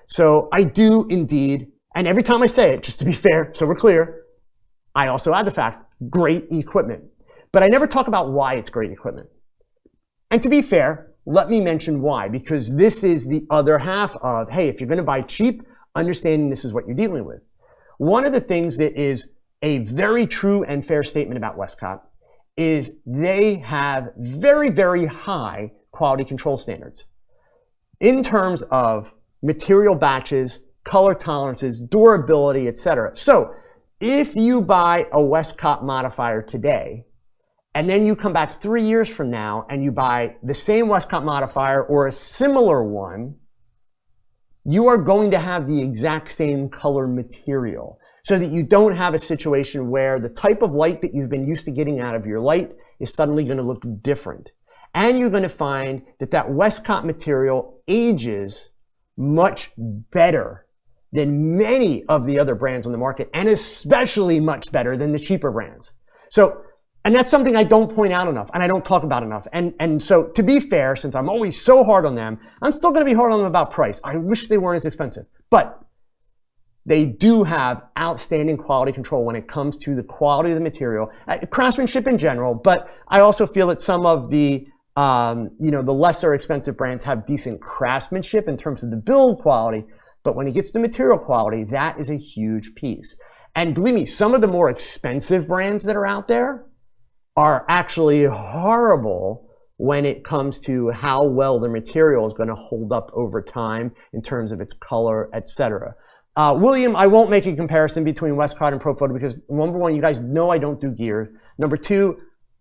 So I do indeed, and every time I say it, just to be fair, so we're clear, I also add the fact, great equipment. But I never talk about why it's great equipment. And to be fair, let me mention why, because this is the other half of, hey, if you're gonna buy cheap, understanding this is what you're dealing with. One of the things that is a very true and fair statement about Westcott is they have very, very high quality control standards in terms of material batches, color tolerances, durability, etc. So if you buy a Westcott modifier today, and then you come back 3 years from now and you buy the same Westcott modifier or a similar one, you are going to have the exact same color material so that you don't have a situation where the type of light that you've been used to getting out of your light is suddenly going to look different. And you're going to find that that Westcott material ages much better than many of the other brands on the market, and especially much better than the cheaper brands. So, and that's something I don't point out enough and I don't talk about enough. And so to be fair, since I'm always so hard on them, I'm still going to be hard on them about price. I wish they weren't as expensive, but they do have outstanding quality control when it comes to the quality of the material, craftsmanship in general. But I also feel that some of the the lesser expensive brands have decent craftsmanship in terms of the build quality. But when it gets to material quality, that is a huge piece. And believe me, some of the more expensive brands that are out there are actually horrible when it comes to how well the material is going to hold up over time in terms of its color, etc. William, I won't make a comparison between Westcott and Profoto because number one, you guys know I don't do gear. Number two,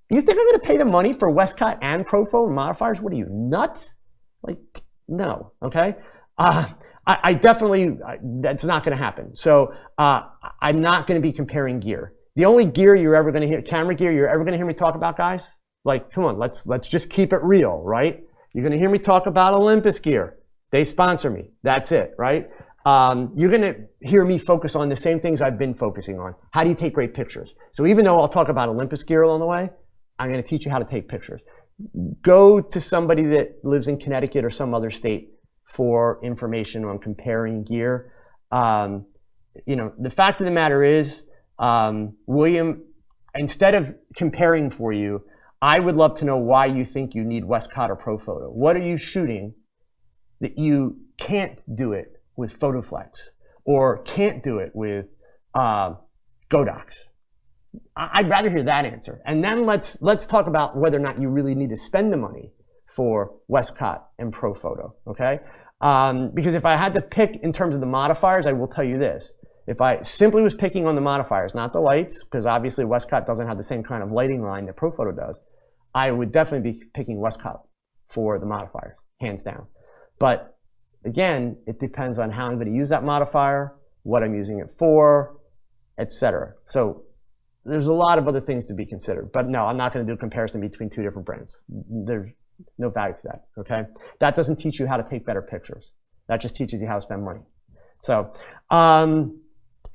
you think I'm going to pay the money for Westcott and Profoto modifiers? What are you, nuts? Like, no, okay? I definitely, that's not going to happen. So I'm not going to be comparing gear. The only gear you're ever going to hear, camera gear you're ever going to hear me talk about, guys, like, come on, let's just keep it real, right? You're going to hear me talk about Olympus gear. They sponsor me. That's it, right? You're going to hear me focus on the same things I've been focusing on. How do you take great pictures? So even though I'll talk about Olympus gear along the way, I'm going to teach you how to take pictures. Go to somebody that lives in Connecticut or some other state for information on comparing gear. The fact of the matter is, William, instead of comparing for you, I would love to know why you think you need Westcott or Profoto. What are you shooting that you can't do it with PhotoFlex or can't do it with Godox? I'd rather hear that answer. And then let's talk about whether or not you really need to spend the money for Westcott and Profoto, okay? Because if I had to pick in terms of the modifiers, I will tell you this. If I simply was picking on the modifiers, not the lights, because obviously Westcott doesn't have the same kind of lighting line that Profoto does, I would definitely be picking Westcott for the modifier, hands down. But again, it depends on how I'm going to use that modifier, what I'm using it for, etc. So there's a lot of other things to be considered. But no, I'm not going to do a comparison between two different brands. There's no value to that, okay? That doesn't teach you how to take better pictures. That just teaches you how to spend money. So,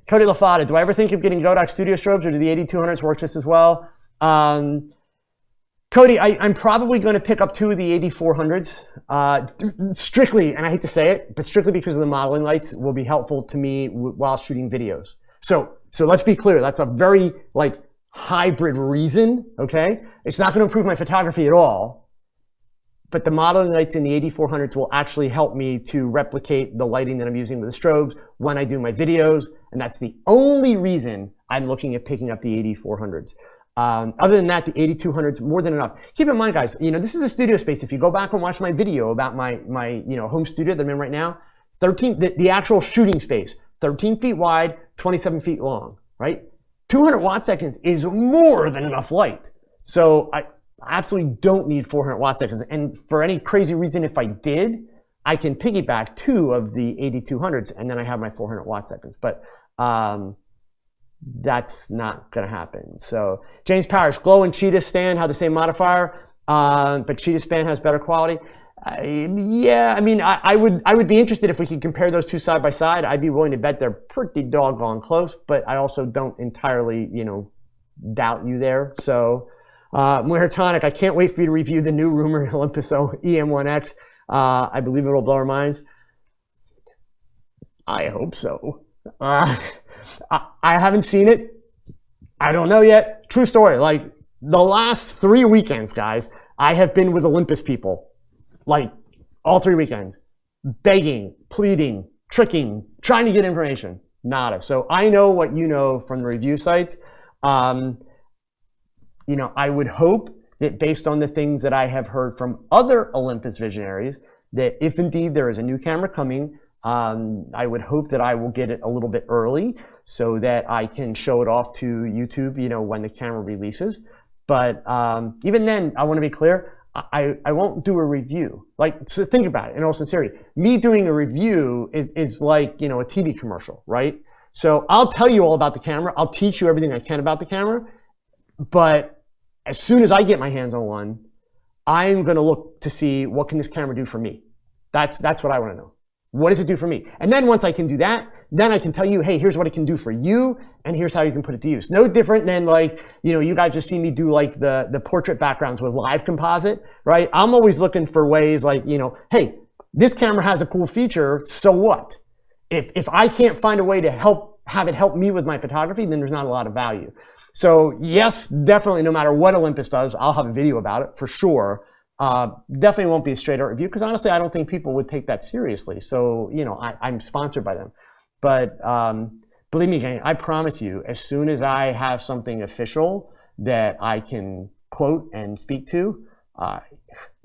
Cody LaFada, do I ever think of getting Godox Studio strobes, or do the 8200s work just as well? Cody, I'm probably going to pick up two of the 8400s, strictly, and I hate to say it, but strictly because of the modeling lights will be helpful to me while shooting videos. So let's be clear, that's a very hybrid reason, okay? It's not going to improve my photography at all, but the modeling lights in the 8400s will actually help me to replicate the lighting that I'm using with the strobes when I do my videos, and that's the only reason I'm looking at picking up the 8400s. Other than that, the 8200s, more than enough. Keep in mind, guys, this is a studio space. If you go back and watch my video about my home studio that I'm in right now, the actual shooting space, 13 feet wide, 27 feet long, right? 200 watt seconds is more than enough light. So I absolutely don't need 400 watt seconds. And for any crazy reason, if I did, I can piggyback two of the 8200s and then I have my 400 watt seconds. But that's not going to happen. So James Parrish, Glow and Cheetah Stand have the same modifier, but Cheetah Span has better quality. Yeah, I mean, I would be interested if we could compare those two side by side. I'd be willing to bet they're pretty doggone close, but I also don't entirely, doubt you there. So, Muhertonic, I can't wait for you to review the new rumored Olympus EM1X. I believe it'll blow our minds. I hope so. I haven't seen it. I don't know yet. True story. Like the last 3 weekends, guys, I have been with Olympus people. Like all 3 weekends. Begging, pleading, tricking, trying to get information. Nada. So I know what you know from the review sites. I would hope that based on the things that I have heard from other Olympus visionaries, that if indeed there is a new camera coming, I would hope that I will get it a little bit early so that I can show it off to YouTube, when the camera releases. But even then, I want to be clear, I won't do a review. So think about it in all sincerity. Me doing a review is like, a TV commercial, right? So I'll tell you all about the camera. I'll teach you everything I can about the camera. But as soon as I get my hands on one, I'm going to look to see what can this camera do for me. That's what I want to know. What does it do for me? And then once I can do that, then I can tell you, hey, here's what it can do for you, and here's how you can put it to use. No different than you guys just see me do the portrait backgrounds with live composite, right? I'm always looking for ways hey, this camera has a cool feature, so what? If I can't find a way to have it help me with my photography, then there's not a lot of value. So yes, definitely no matter what Olympus does, I'll have a video about it for sure. Definitely won't be a straight out review because honestly, I don't think people would take that seriously. So, I'm sponsored by them. But believe me, gang, I promise you, as soon as I have something official that I can quote and speak to,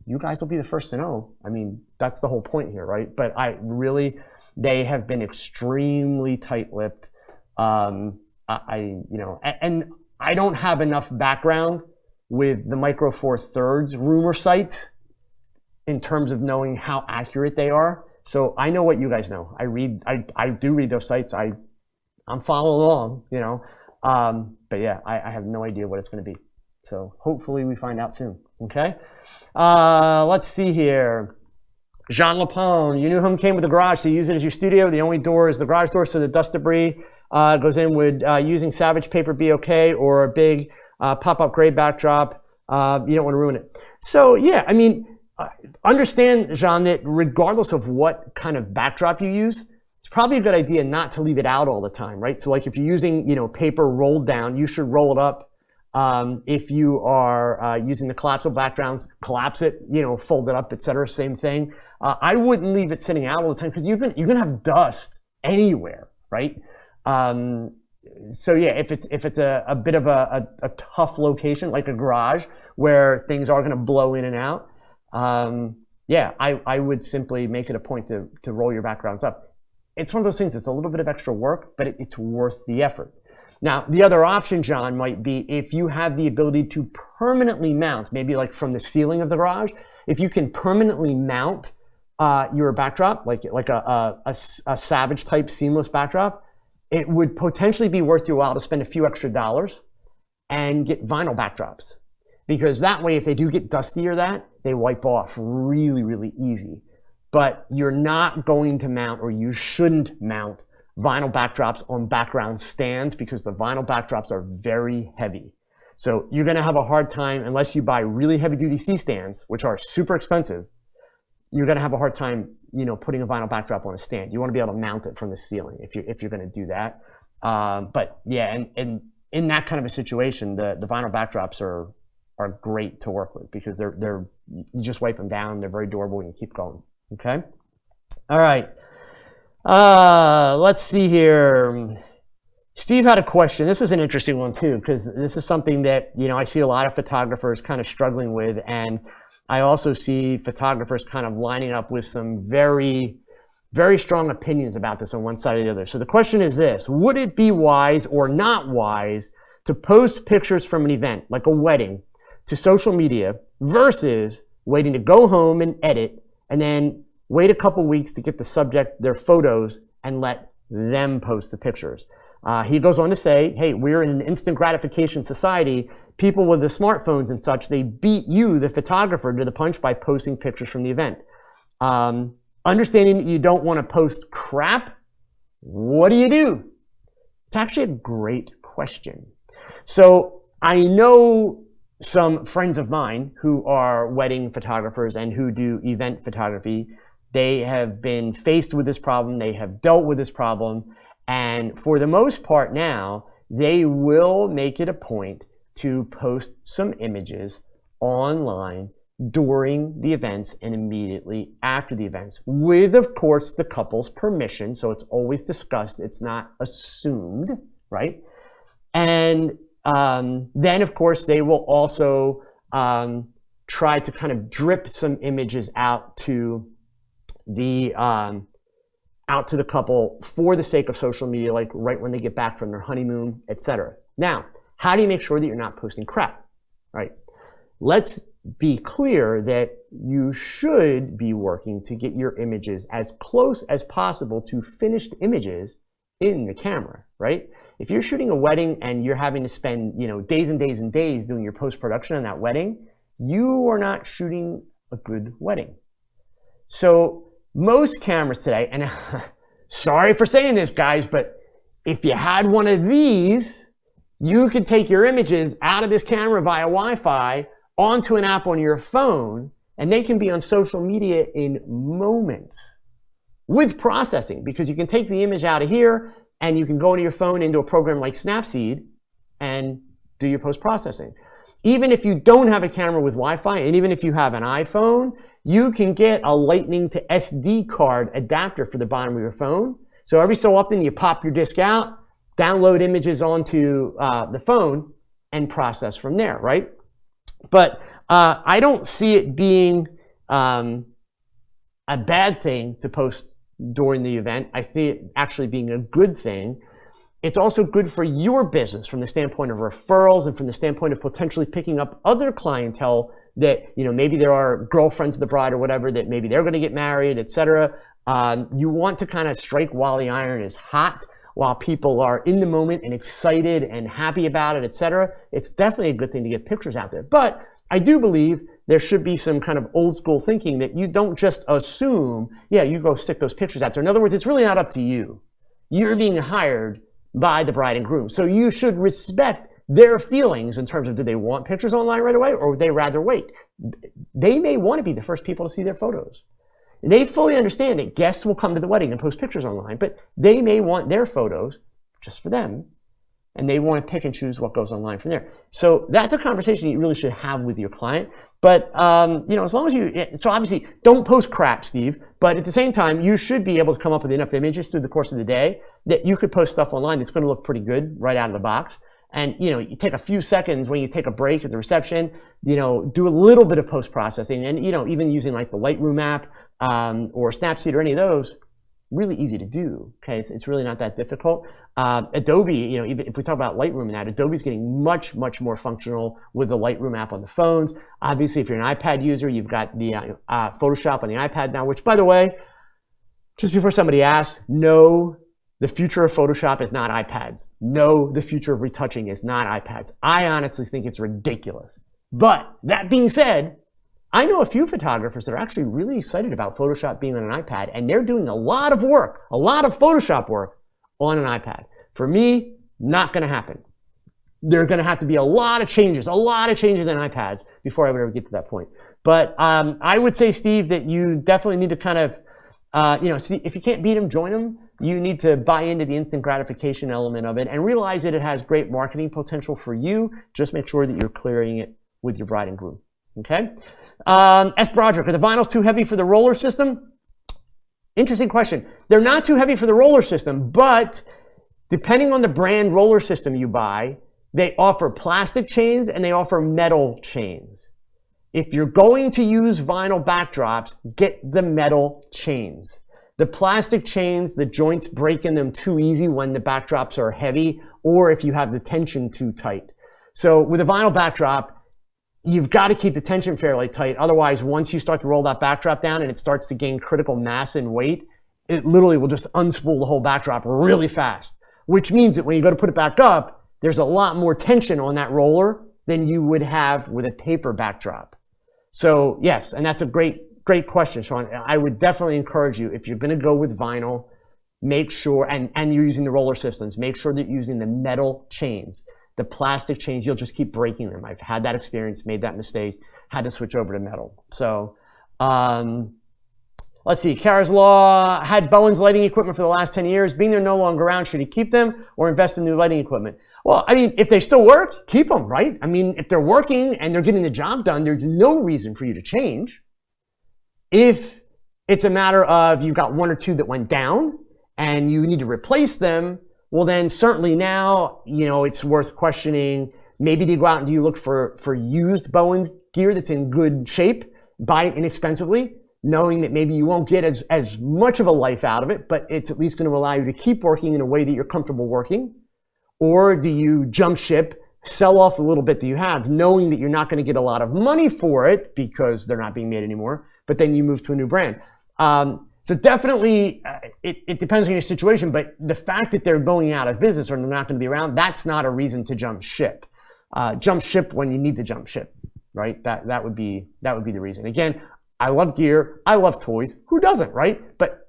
you guys will be the first to know. I mean, that's the whole point here, right? But they have been extremely tight-lipped. And I don't have enough background with the Micro Four Thirds rumor sites in terms of knowing how accurate they are. So I know what you guys know. I do read those sites. I'm following along, but yeah, I have no idea what it's going to be. So hopefully we find out soon. Okay. Let's see here. Jean Lapone, your new home came with a garage, so you use it as your studio. The only door is the garage door, so the dust debris goes in. Would using Savage paper be okay, or a big pop-up gray backdrop? You don't want to ruin it. So yeah, I mean, understand, Jean, that regardless of what kind of backdrop you use, it's probably a good idea not to leave it out all the time, right? So like if you're using, paper rolled down, you should roll it up. If you are using the collapsible backgrounds, collapse it, fold it up, etc. Same thing. I wouldn't leave it sitting out all the time because you're gonna have dust anywhere, right? So yeah, if it's a bit of a tough location like a garage where things are gonna blow in and out, yeah, I would simply make it a point to roll your backgrounds up. It's one of those things, it's a little bit of extra work, but it's worth the effort. Now, the other option, John, might be if you have the ability to permanently mount, maybe like from the ceiling of the garage, if you can permanently mount your backdrop, like a Savage type seamless backdrop, it would potentially be worth your while to spend a few extra dollars and get vinyl backdrops. Because that way, if they do get dusty or that, they wipe off really, really easy. But you're not going to mount, or you shouldn't mount, vinyl backdrops on background stands because the vinyl backdrops are very heavy. So you're gonna have a hard time, unless you buy really heavy duty C stands, which are super expensive, you're gonna have a hard time, putting a vinyl backdrop on a stand. You wanna be able to mount it from the ceiling if you're gonna do that. But yeah, and in that kind of a situation, the vinyl backdrops are great to work with because you just wipe them down, they're very durable, and you keep going, okay? All right. Let's see here. Steve had a question. This is an interesting one too, because this is something that, I see a lot of photographers kind of struggling with, and I also see photographers kind of lining up with some very, very strong opinions about this on one side or the other. So the question is this: would it be wise or not wise to post pictures from an event, like a wedding, to social media versus waiting to go home and edit and then wait a couple weeks to get the subject their photos and let them post the pictures? He goes on to say, hey, we're in an instant gratification society. People with the smartphones and such, they beat you, the photographer, to the punch by posting pictures from the event. Understanding that you don't want to post crap, what do? It's actually a great question. So I know some friends of mine who are wedding photographers and who do event photography. They have been faced with this problem. They have dealt with this problem. And for the most part now, they will make it a point to post some images online during the events and immediately after the events, with, of course, the couple's permission. So it's always discussed. It's not assumed, right? And then, of course, they will also try to kind of drip some images out to the couple for the sake of social media, like right when they get back from their honeymoon, etc. Now, how do you make sure that you're not posting crap, right? Let's be clear that you should be working to get your images as close as possible to finished images in the camera, right? If you're shooting a wedding and you're having to spend, days and days and days doing your post-production on that wedding, you are not shooting a good wedding. So most cameras today, and sorry for saying this, guys, but if you had one of these, you could take your images out of this camera via Wi-Fi onto an app on your phone, and they can be on social media in moments with processing, because you can take the image out of here and you can go into your phone into a program like Snapseed and do your post-processing. Even if you don't have a camera with Wi-Fi, and even if you have an iPhone, you can get a Lightning to SD card adapter for the bottom of your phone. So every so often you pop your disk out, download images onto the phone, and process from there, right? But I don't see it being a bad thing to post during the event. I see it actually being a good thing. It's also good for your business from the standpoint of referrals and from the standpoint of potentially picking up other clientele that, maybe there are girlfriends of the bride or whatever, that maybe they're going to get married, etc. You want to kind of strike while the iron is hot, while people are in the moment and excited and happy about it, etc. It's definitely a good thing to get pictures out there. But I do believe there should be some kind of old school thinking that you don't just assume, you go stick those pictures out there. In other words, it's really not up to you. You're being hired by the bride and groom. So you should respect their feelings in terms of, do they want pictures online right away, or would they rather wait? They may want to be the first people to see their photos. They fully understand that guests will come to the wedding and post pictures online, but they may want their photos just for them, and they want to pick and choose what goes online from there. So that's a conversation you really should have with your client. But as long as so obviously don't post crap, Steve, but at the same time, you should be able to come up with enough images through the course of the day that you could post stuff online that's going to look pretty good right out of the box. And you take a few seconds when you take a break at the reception, do a little bit of post-processing, and even using like the Lightroom app or Snapseed or any of those, really easy to do. Okay, it's really not that difficult. Adobe, even if we talk about Lightroom and that, Adobe's getting much more functional with the Lightroom app on the phones. Obviously, if you're an iPad user, you've got the Photoshop on the iPad now, which, by the way, just before somebody asks, no, the future of Photoshop is not iPads. No, the future of retouching is not iPads. I honestly think it's ridiculous. But that being said, I know a few photographers that are actually really excited about Photoshop being on an iPad, and they're doing a lot of work, a lot of Photoshop work on an iPad. For me, not going to happen. There are going to have to be a lot of changes in iPads before I would ever get to that point. But I would say, Steve, that you definitely need to kind of, if you can't beat them, join them. You need to buy into the instant gratification element of it and realize that it has great marketing potential for you. Just make sure that you're clearing it with your bride and groom. Okay? S. Broderick, are the vinyls too heavy for the roller system? Interesting question. They're not too heavy for the roller system, but depending on the brand roller system you buy, they offer plastic chains and they offer metal chains. If you're going to use vinyl backdrops, get the metal chains. The plastic chains, the joints break in them too easy when the backdrops are heavy, or if you have the tension too tight. So with a vinyl backdrop, you've got to keep the tension fairly tight. Otherwise, once you start to roll that backdrop down and it starts to gain critical mass and weight, it literally will just unspool the whole backdrop really fast. which means that when you go to put it back up, there's a lot more tension on that roller than you would have with a paper backdrop. So yes, and that's a great question, Sean. I would definitely encourage you, if you're going to go with vinyl, make sure, and you're using the roller systems, make sure that you're using the metal chains. The plastic chains, you'll just keep breaking them. I've had that experience, made that mistake, had to switch over to metal. So let's see, Kara's Law had Bowen's lighting equipment for the last 10 years. Being they're no longer around, should he keep them or invest in new lighting equipment? Well, I mean, if they still work, keep them, right? I mean, if they're working and they're getting the job done, there's no reason for you to change. If it's a matter of you've got one or two that went down and you need to replace them, well then certainly now, it's worth questioning. Maybe do you go out and do you look for used Bowen's gear that's in good shape, buy it inexpensively, knowing that maybe you won't get as much of a life out of it, but it's at least going to allow you to keep working in a way that you're comfortable working? Or do you jump ship, sell off the little bit that you have, knowing that you're not going to get a lot of money for it because they're not being made anymore, but then you move to a new brand? So definitely, it depends on your situation, but the fact that they're going out of business or they're not going to be around, that's not a reason to jump ship. Jump ship when you need to jump ship, right? That would be the reason. Again, I love gear, I love toys. Who doesn't, right? But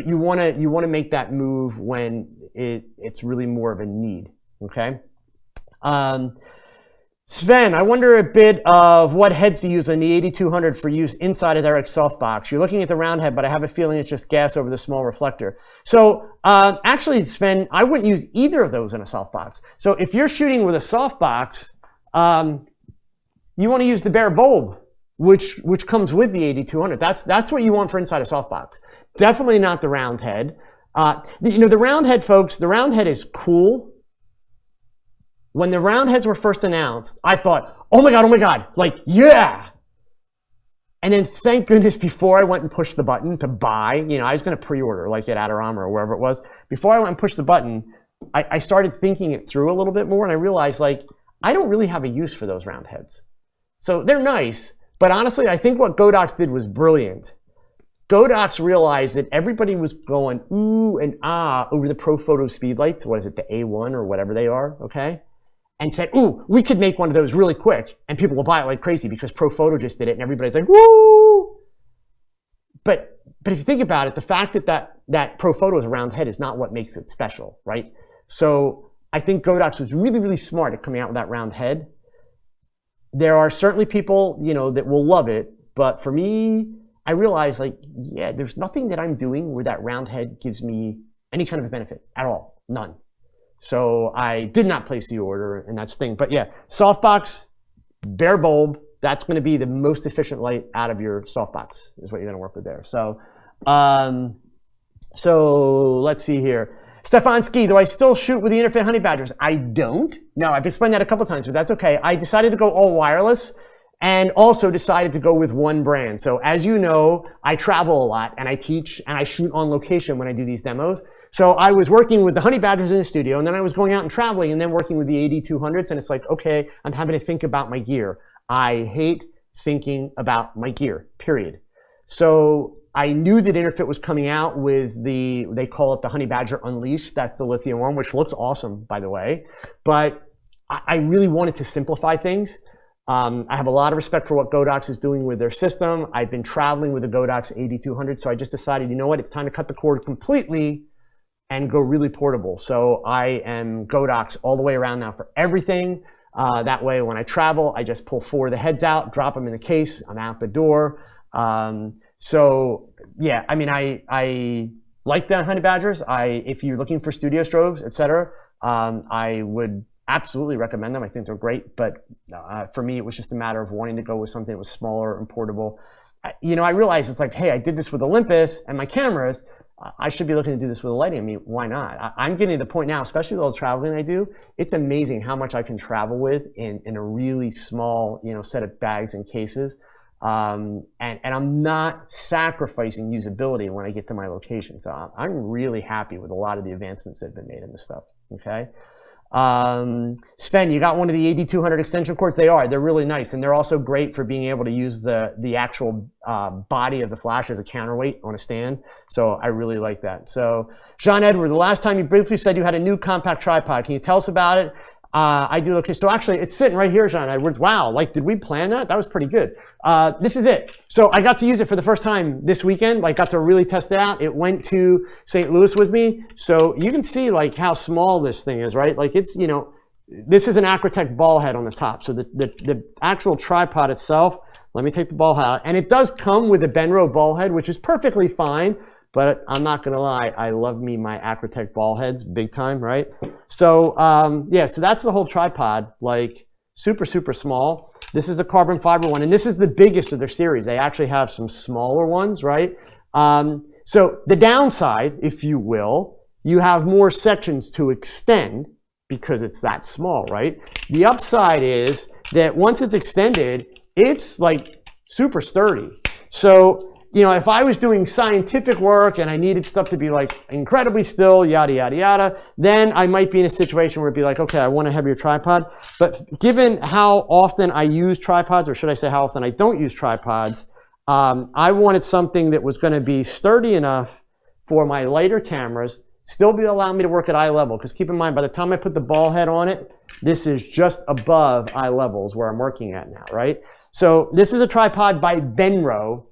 you want to make that move when it's really more of a need. Okay. Sven, I wonder a bit of what heads to use on the 8200 for use inside of Eric's softbox. You're looking at the round head, but I have a feeling it's just gas over the small reflector. So actually, Sven, I wouldn't use either of those in a softbox. So if you're shooting with a softbox, you want to use the bare bulb, which comes with the 8200. That's what you want for inside a softbox. Definitely not the round head. The round head, folks, the round head is cool. When the round heads were first announced, I thought, oh my God, like, yeah. And then thank goodness before I went and pushed the button to buy, I was going to pre-order like at Adorama or wherever it was. Before I went and pushed the button, I started thinking it through a little bit more, and I realized, like, I don't really have a use for those round heads. So they're nice, but honestly, I think what Godox did was brilliant. Godox realized that everybody was going ooh and ah over the ProPhoto speedlights. What is it, the A1 or whatever they are, okay? And said, ooh, we could make one of those really quick, and people will buy it like crazy because ProPhoto just did it, and everybody's like, woo! But if you think about it, the fact that ProPhoto is a round head is not what makes it special, right? So I think Godox was really, really smart at coming out with that round head. There are certainly people, that will love it, but for me, I realized, like, yeah, there's nothing that I'm doing where that round head gives me any kind of a benefit at all, none. So I did not place the order, and that's the thing. But yeah, softbox, bare bulb, that's going to be the most efficient light out of your softbox is what you're going to work with there. So, so let's see here. Stefanski, do I still shoot with the Interfit Honey Badgers? I don't. No, I've explained that a couple times, but that's okay. I decided to go all wireless and also decided to go with one brand. So as you know, I travel a lot and I teach and I shoot on location when I do these demos. So I was working with the Honey Badgers in the studio, and then I was going out and traveling and then working with the 8200s, and it's like, okay, I'm having to think about my gear. I hate thinking about my gear, period. So I knew that Interfit was coming out with they call it the Honey Badger Unleashed. That's the lithium one, which looks awesome, by the way. But I really wanted to simplify things. I have a lot of respect for what Godox is doing with their system. I've been traveling with the Godox 8200, so I just decided, you know what, it's time to cut the cord completely and go really portable. So I am Godox all the way around now for everything. That way, when I travel, I just pull 4 of the heads out, drop them in the case, I'm out the door. So yeah, I mean, I like the Honey Badgers. If you're looking for studio strobes, etc., I would absolutely recommend them. I think they're great, but for me, it was just a matter of wanting to go with something that was smaller and portable. I realized it's like, hey, I did this with Olympus and my cameras. I should be looking to do this with the lighting. I mean, why not? I'm getting to the point now, especially with all the traveling I do, it's amazing how much I can travel with in a really small, set of bags and cases. And I'm not sacrificing usability when I get to my location. So I'm really happy with a lot of the advancements that have been made in this stuff, okay? Sven, you got one of the AD200 extension cords? They're really nice, and they're also great for being able to use the actual body of the flash as a counterweight on a stand. So I really like that. So Jean Edward, the last time you briefly said you had a new compact tripod. Can you tell us about it? I do. Okay, so actually it's sitting right here, Jean Edwards. Wow, like, did we plan that? That was pretty good. This is it. So I got to use it for the first time this weekend. Like, got to really test it out. It went to St. Louis with me. So you can see like how small this thing is, right? Like, it's, you know, this is an Acrotech ball head on the top. So the actual tripod itself, let me take the ball head out. And it does come with a Benro ball head, which is perfectly fine. But I'm not gonna lie, I love me my Acrotech ball heads big time, right? So yeah, so that's the whole tripod, like super, super small. This is a carbon fiber one, and this is the biggest of their series. They actually have some smaller ones, right? So the downside, if you will, you have more sections to extend because it's that small, right? The upside is that once it's extended, it's like super sturdy. So, you know, if I was doing scientific work and I needed stuff to be like incredibly still, yada, yada, yada, then I might be in a situation where it'd be like, okay, I want a heavier tripod. But given how often I use tripods, or should I say how often I don't use tripods, I wanted something that was going to be sturdy enough for my lighter cameras, still be allowing me to work at eye level. Because keep in mind, by the time I put the ball head on it, this is just above eye levels where I'm working at now, right? So this is a tripod by Benro.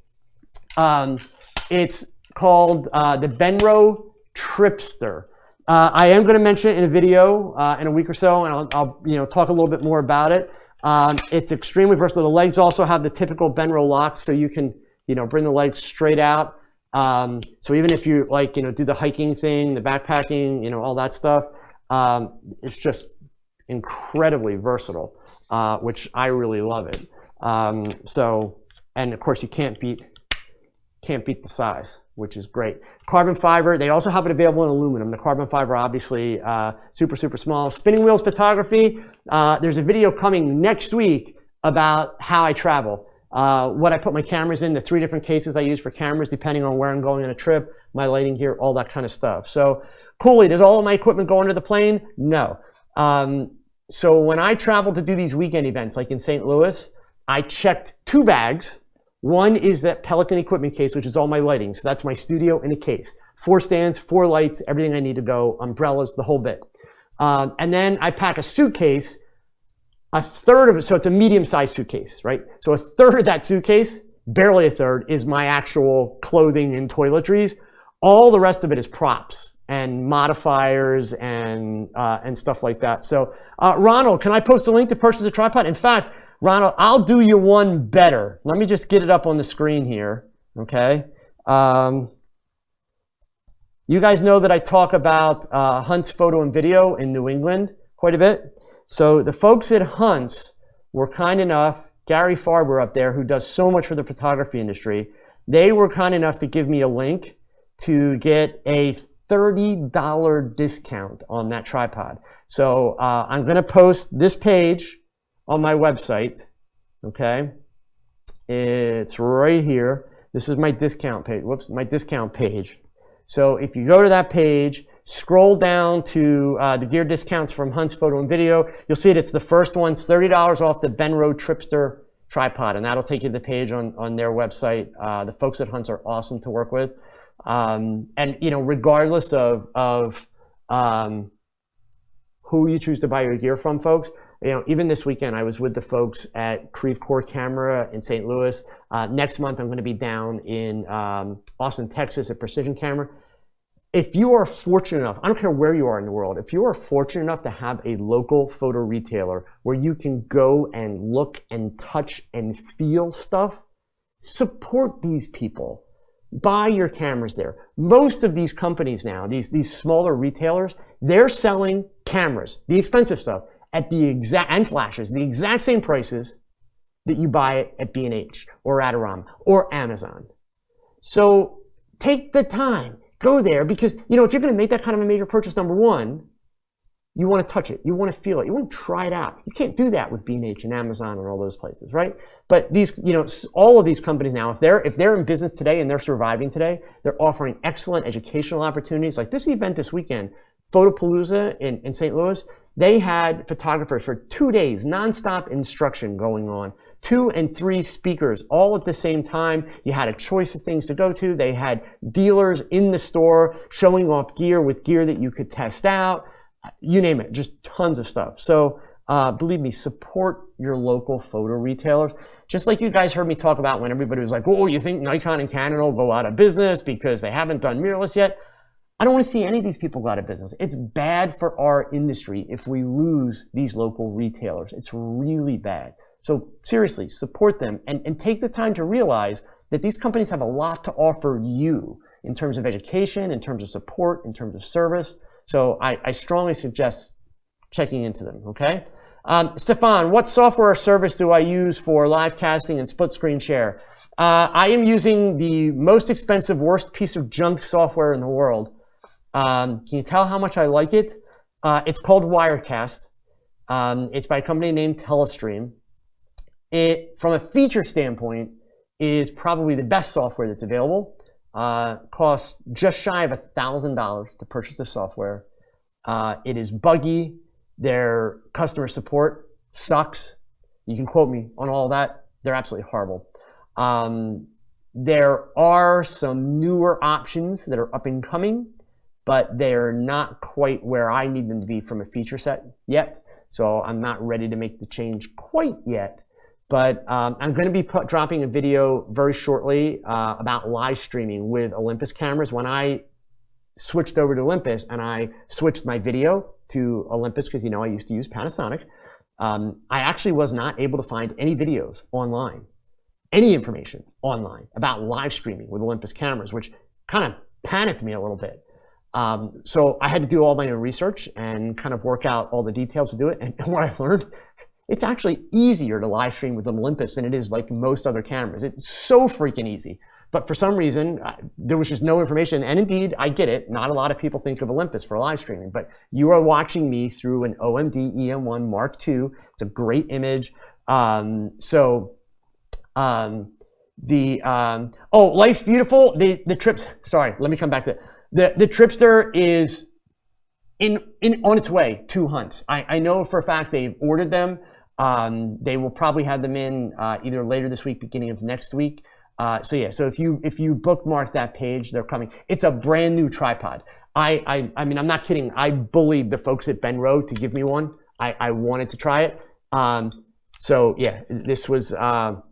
It's called the Benro Tripster. I am going to mention it in a video in a week or so, and I'll you know, talk a little bit more about it. It's extremely versatile. The legs also have the typical Benro locks, so you can, you know, bring the legs straight out. So even if you like, you know, do the hiking thing, the backpacking, you know, all that stuff, it's just incredibly versatile, which I really love it. So, and of course you can't beat the size, which is great. Carbon fiber, they also have it available in aluminum. The carbon fiber, obviously, super, super small. Spinning wheels photography, there's a video coming next week about how I travel. What I put my cameras in, the 3 different cases I use for cameras, depending on where I'm going on a trip, my lighting gear, all that kind of stuff. So, coolly, does all of my equipment go under the plane? No. So when I travel to do these weekend events, like in St. Louis, I checked 2 bags. One is that Pelican equipment case, which is all my lighting. So that's my studio in a case. 4 stands, 4 lights, everything I need to go, umbrellas, the whole bit. And then I pack a suitcase, a third of it, so it's a medium-sized suitcase, right? So a third of that suitcase, barely a third, is my actual clothing and toiletries. All the rest of it is props and modifiers and stuff like that. So Ronald, can I post a link to purchase a tripod? In fact, Ronald, I'll do you one better. Let me just get it up on the screen here, okay? You guys know that I talk about Hunt's Photo and Video in New England quite a bit. So the folks at Hunt's were kind enough, Gary Farber up there, who does so much for the photography industry, they were kind enough to give me a link to get a $30 discount on that tripod. So I'm gonna post this page on my website, okay? It's right here. This is my discount page. Whoops, my discount page. So if you go to that page, scroll down to the gear discounts from Hunt's Photo and Video, you'll see it's the first one. It's $30 off the Benro Tripster tripod, and that'll take you to the page on their website. The folks at Hunt's are awesome to work with. And you know, regardless of who you choose to buy your gear from, folks, you know, even this weekend, I was with the folks at Creve Coeur Camera in St. Louis. Next month, I'm going to be down in Austin, Texas at Precision Camera. If you are fortunate enough, I don't care where you are in the world, if you are fortunate enough to have a local photo retailer where you can go and look and touch and feel stuff, support these people. Buy your cameras there. Most of these companies now, these smaller retailers, they're selling cameras, the expensive stuff, at the exact, and flashes, the exact same prices that you buy it at B&H or Adorama or Amazon. So take the time, go there, because you know, if you're gonna make that kind of a major purchase, number one, you wanna touch it, you wanna feel it, you wanna try it out. You can't do that with B&H and Amazon and all those places, right? But these, you know, all of these companies now, if they're in business today and they're surviving today, they're offering excellent educational opportunities. Like this event this weekend, Photopalooza in St. Louis, They had photographers for 2 days, nonstop instruction going on. 2 and 3 speakers all at the same time. You had a choice of things to go to. They had dealers in the store showing off gear with gear that you could test out. You name it, just tons of stuff. So believe me, support your local photo retailers. Just like you guys heard me talk about when everybody was like, oh, you think Nikon and Canon will go out of business because they haven't done mirrorless yet? I don't want to see any of these people go out of business. It's bad for our industry if we lose these local retailers. It's really bad. So seriously, support them and take the time to realize that these companies have a lot to offer you in terms of education, in terms of support, in terms of service. So I strongly suggest checking into them, okay? Stefan, what software or service do I use for live casting and split screen share? I am using the most expensive, worst piece of junk software in the world. Can you tell how much I like it? It's called Wirecast. It's by a company named Telestream. It, from a feature standpoint, is probably the best software that's available. Costs just shy of $1,000 to purchase the software. It is buggy. Their customer support sucks. You can quote me on all that. They're absolutely horrible. There are some newer options that are up and coming, but they're not quite where I need them to be from a feature set yet. So I'm not ready to make the change quite yet. But I'm going to be dropping a video very shortly about live streaming with Olympus cameras. When I switched over to Olympus and I switched my video to Olympus, because you know I used to use Panasonic, I actually was not able to find any videos online, any information online about live streaming with Olympus cameras, which kind of panicked me a little bit. So I had to do all my own research and kind of work out all the details to do it. And what I learned, it's actually easier to live stream with Olympus than it is like most other cameras. It's so freaking easy. But for some reason, there was just no information. And indeed, I get it. Not a lot of people think of Olympus for live streaming. But you are watching me through an OMD EM1 Mark II. It's a great image. Oh, Life's Beautiful. The trips. Sorry, let me come back to it. The Tripster is on its way to Hunts. I know for a fact they've ordered them. They will probably have them in either later this week, beginning of next week. So if you bookmark that page, they're coming. It's a brand new tripod. I mean, I'm not kidding. I bullied the folks at Benro to give me one. I wanted to try it. So yeah, this was.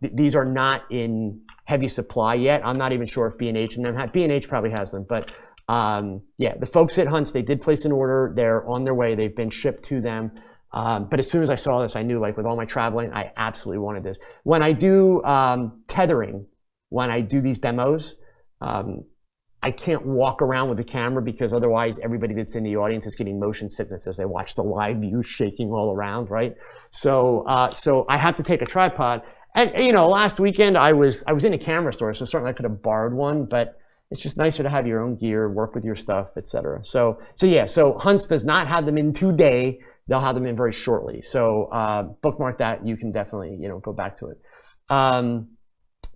These are not in heavy supply yet. I'm not even sure if B&H and them have. B&H probably has them, but yeah, the folks at Hunts, they did place an order. They're on their way. They've been shipped to them. But as soon as I saw this, I knew, like, with all my traveling, I absolutely wanted this. When I do tethering, when I do these demos, I can't walk around with the camera because otherwise everybody that's in the audience is getting motion sickness as they watch the live view shaking all around, right? So I have to take a tripod. And you know, last weekend I was in a camera store, so certainly I could have borrowed one, but it's just nicer to have your own gear, work with your stuff, etc. So Hunts does not have them in today. They'll have them in very shortly. So bookmark that. You can definitely, you know, go back to it.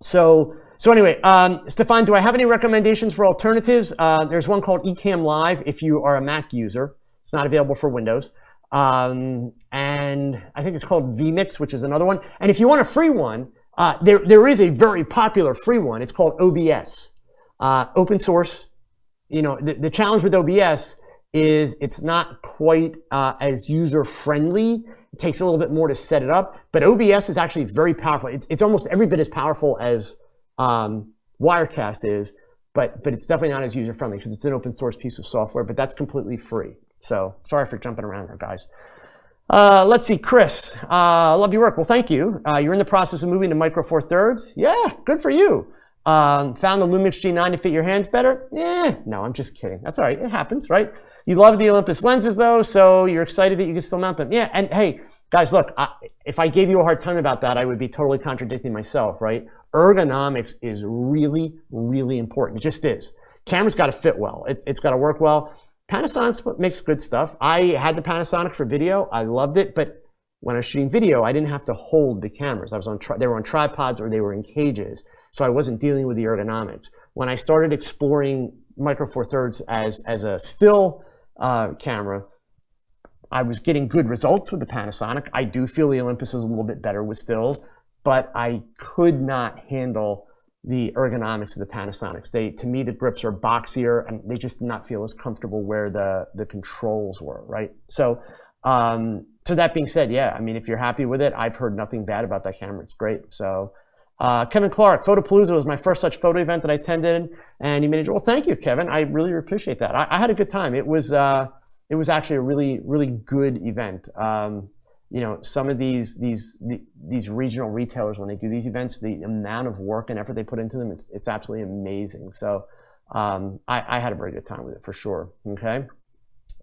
So anyway, Stefan, do I have any recommendations for alternatives? There's one called Ecamm Live if you are a Mac user. It's not available for Windows. And I think it's called vMix, which is another one. And if you want a free one, there is a very popular free one. It's called OBS. Open source. You know, the challenge with OBS is it's not quite as user-friendly. It takes a little bit more to set it up, but OBS is actually very powerful. It's almost every bit as powerful as Wirecast is, but it's definitely not as user-friendly because it's an open source piece of software, but that's completely free. So sorry for jumping around there, guys. Let's see, Chris, love your work. Well, thank you. You're in the process of moving to Micro Four Thirds. Yeah, good for you. Found the Lumix G9 to fit your hands better? No, I'm just kidding. That's all right. It happens, right? You love the Olympus lenses, though, so you're excited that you can still mount them. Yeah, and hey, guys, look, if I gave you a hard time about that, I would be totally contradicting myself, right? Ergonomics is really, really important. It just is. Camera's got to fit well. It's got to work well. Panasonic makes good stuff. I had the Panasonic for video. I loved it, but when I was shooting video, I didn't have to hold the cameras. They were on tripods or they were in cages, so I wasn't dealing with the ergonomics. When I started exploring Micro Four Thirds as a still camera, I was getting good results with the Panasonic. I do feel the Olympus is a little bit better with stills, but I could not handle the ergonomics of the Panasonics. To me, the grips are boxier and they just did not feel as comfortable where the controls were, right? So, so that being said, yeah, I mean, if you're happy with it, I've heard nothing bad about that camera. It's great. So, Kevin Clark, Photopalooza was my first such photo event that I attended, and he managed. Well, thank you, Kevin. I really appreciate that. I had a good time. It was actually a really, really good event. You know, some of these regional retailers, when they do these events, the amount of work and effort they put into them, it's absolutely amazing. So I had a very good time with it for sure. Okay,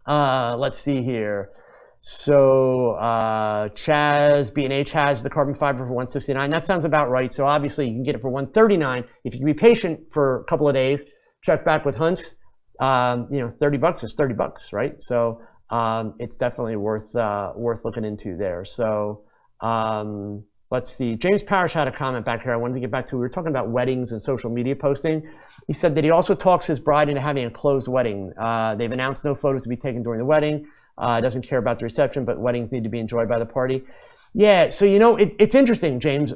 let's see here. So Chaz B&H has the carbon fiber for $169. That sounds about right. So obviously you can get it for $139. If you can be patient for a couple of days, check back with Hunts. You know, $30 is $30, right? So it's definitely worth looking into there. So let's see. James Parrish had a comment back here I wanted to get back to. We were talking about weddings and social media posting. He said that he also talks his bride into having a closed wedding. They've announced no photos to be taken during the wedding. Doesn't care about the reception, but weddings need to be enjoyed by the party. Yeah, so you know, it's interesting, James.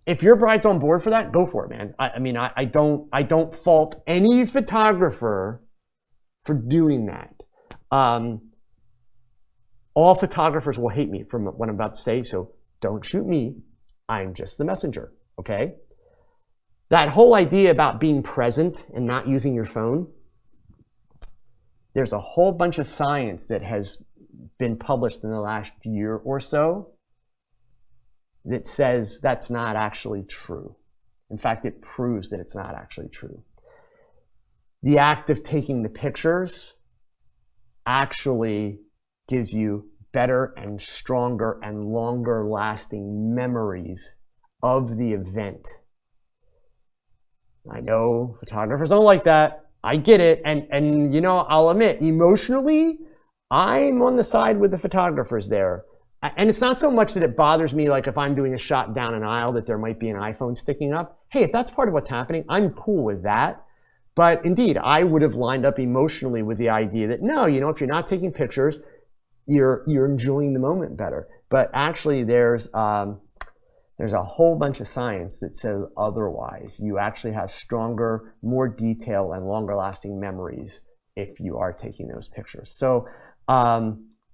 If your bride's on board for that, go for it, man. I mean, I don't fault any photographer for doing that. All photographers will hate me for what I'm about to say, so don't shoot me. I'm just the messenger, okay? That whole idea about being present and not using your phone, there's a whole bunch of science that has been published in the last year or so that says that's not actually true. In fact, it proves that it's not actually true. The act of taking the pictures actually gives you better and stronger and longer lasting memories of the event. I know photographers don't like that. I get it, and you know, I'll admit, emotionally, I'm on the side with the photographers there. And it's not so much that it bothers me, like if I'm doing a shot down an aisle that there might be an iPhone sticking up. Hey, if that's part of what's happening, I'm cool with that. But indeed, I would have lined up emotionally with the idea that no, you know, if you're not taking pictures, you're enjoying the moment better. But actually, there's a whole bunch of science that says otherwise. You actually have stronger, more detailed, and longer lasting memories if you are taking those pictures. So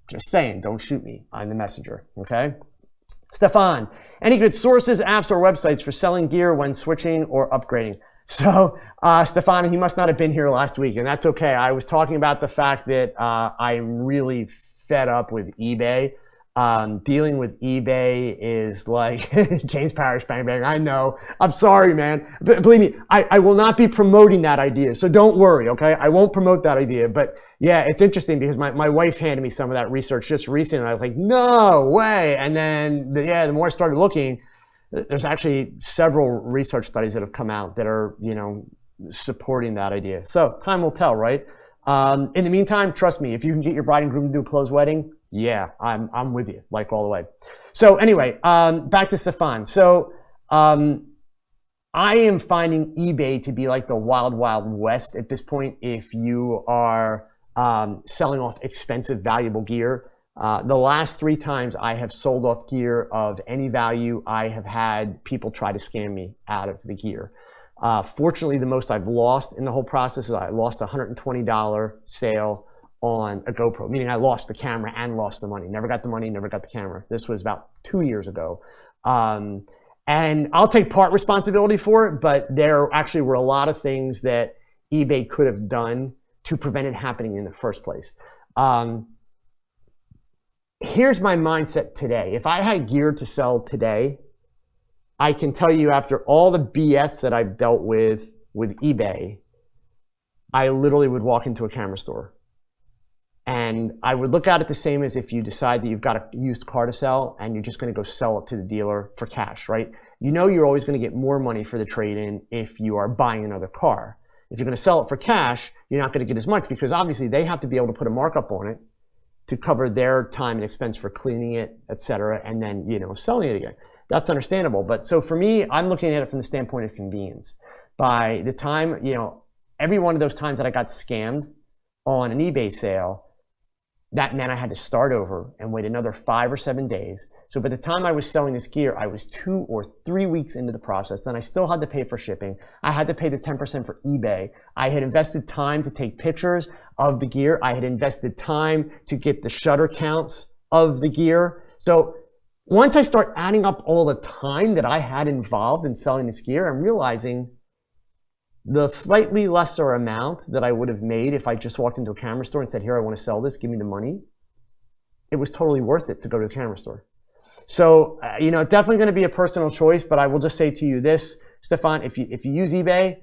just saying, don't shoot me. I'm the messenger, okay? Stefan, any good sources, apps, or websites for selling gear when switching or upgrading? So Stefan, he must not have been here last week, and that's okay. I was talking about the fact that I'm really fed up with eBay. Dealing with eBay is like James Parrish, bang, bang. I know. I'm sorry, man. But believe me, I will not be promoting that idea. So don't worry, okay? I won't promote that idea. But yeah, it's interesting because my wife handed me some of that research just recently. And I was like, no way. And then, the more I started looking, there's actually several research studies that have come out that are, you know, supporting that idea. So time will tell, right? In the meantime, trust me, if you can get your bride and groom to do a closed wedding, yeah, I'm with you, like all the way. So anyway, back to Stefan. So I am finding eBay to be like the wild, wild west at this point if you are selling off expensive, valuable gear. The last 3 times I have sold off gear of any value, I have had people try to scam me out of the gear. Fortunately, the most I've lost in the whole process is I lost a $120 sale on a GoPro, meaning I lost the camera and lost the money. Never got the money, never got the camera. This was about 2 years ago. And I'll take part responsibility for it, but there actually were a lot of things that eBay could have done to prevent it happening in the first place. Here's my mindset today. If I had gear to sell today, I can tell you after all the BS that I've dealt with eBay, I literally would walk into a camera store. And I would look at it the same as if you decide that you've got a used car to sell and you're just going to go sell it to the dealer for cash, right? You know you're always going to get more money for the trade-in if you are buying another car. If you're going to sell it for cash, you're not going to get as much because obviously they have to be able to put a markup on it to cover their time and expense for cleaning it, etc., and then, you know, selling it again. That's understandable. But so for me, I'm looking at it from the standpoint of convenience. By the time, you know, every one of those times that I got scammed on an eBay sale, that meant I had to start over and wait another 5 or 7 days. So by the time I was selling this gear, I was 2 or 3 weeks into the process. Then I still had to pay for shipping. I had to pay the 10% for eBay. I had invested time to take pictures of the gear. I had invested time to get the shutter counts of the gear. So once I start adding up all the time that I had involved in selling this gear, I'm realizing the slightly lesser amount that I would have made if I just walked into a camera store and said, here, I want to sell this, give me the money. It was totally worth it to go to the camera store. So, definitely going to be a personal choice, but I will just say to you this, Stefan, if you use eBay,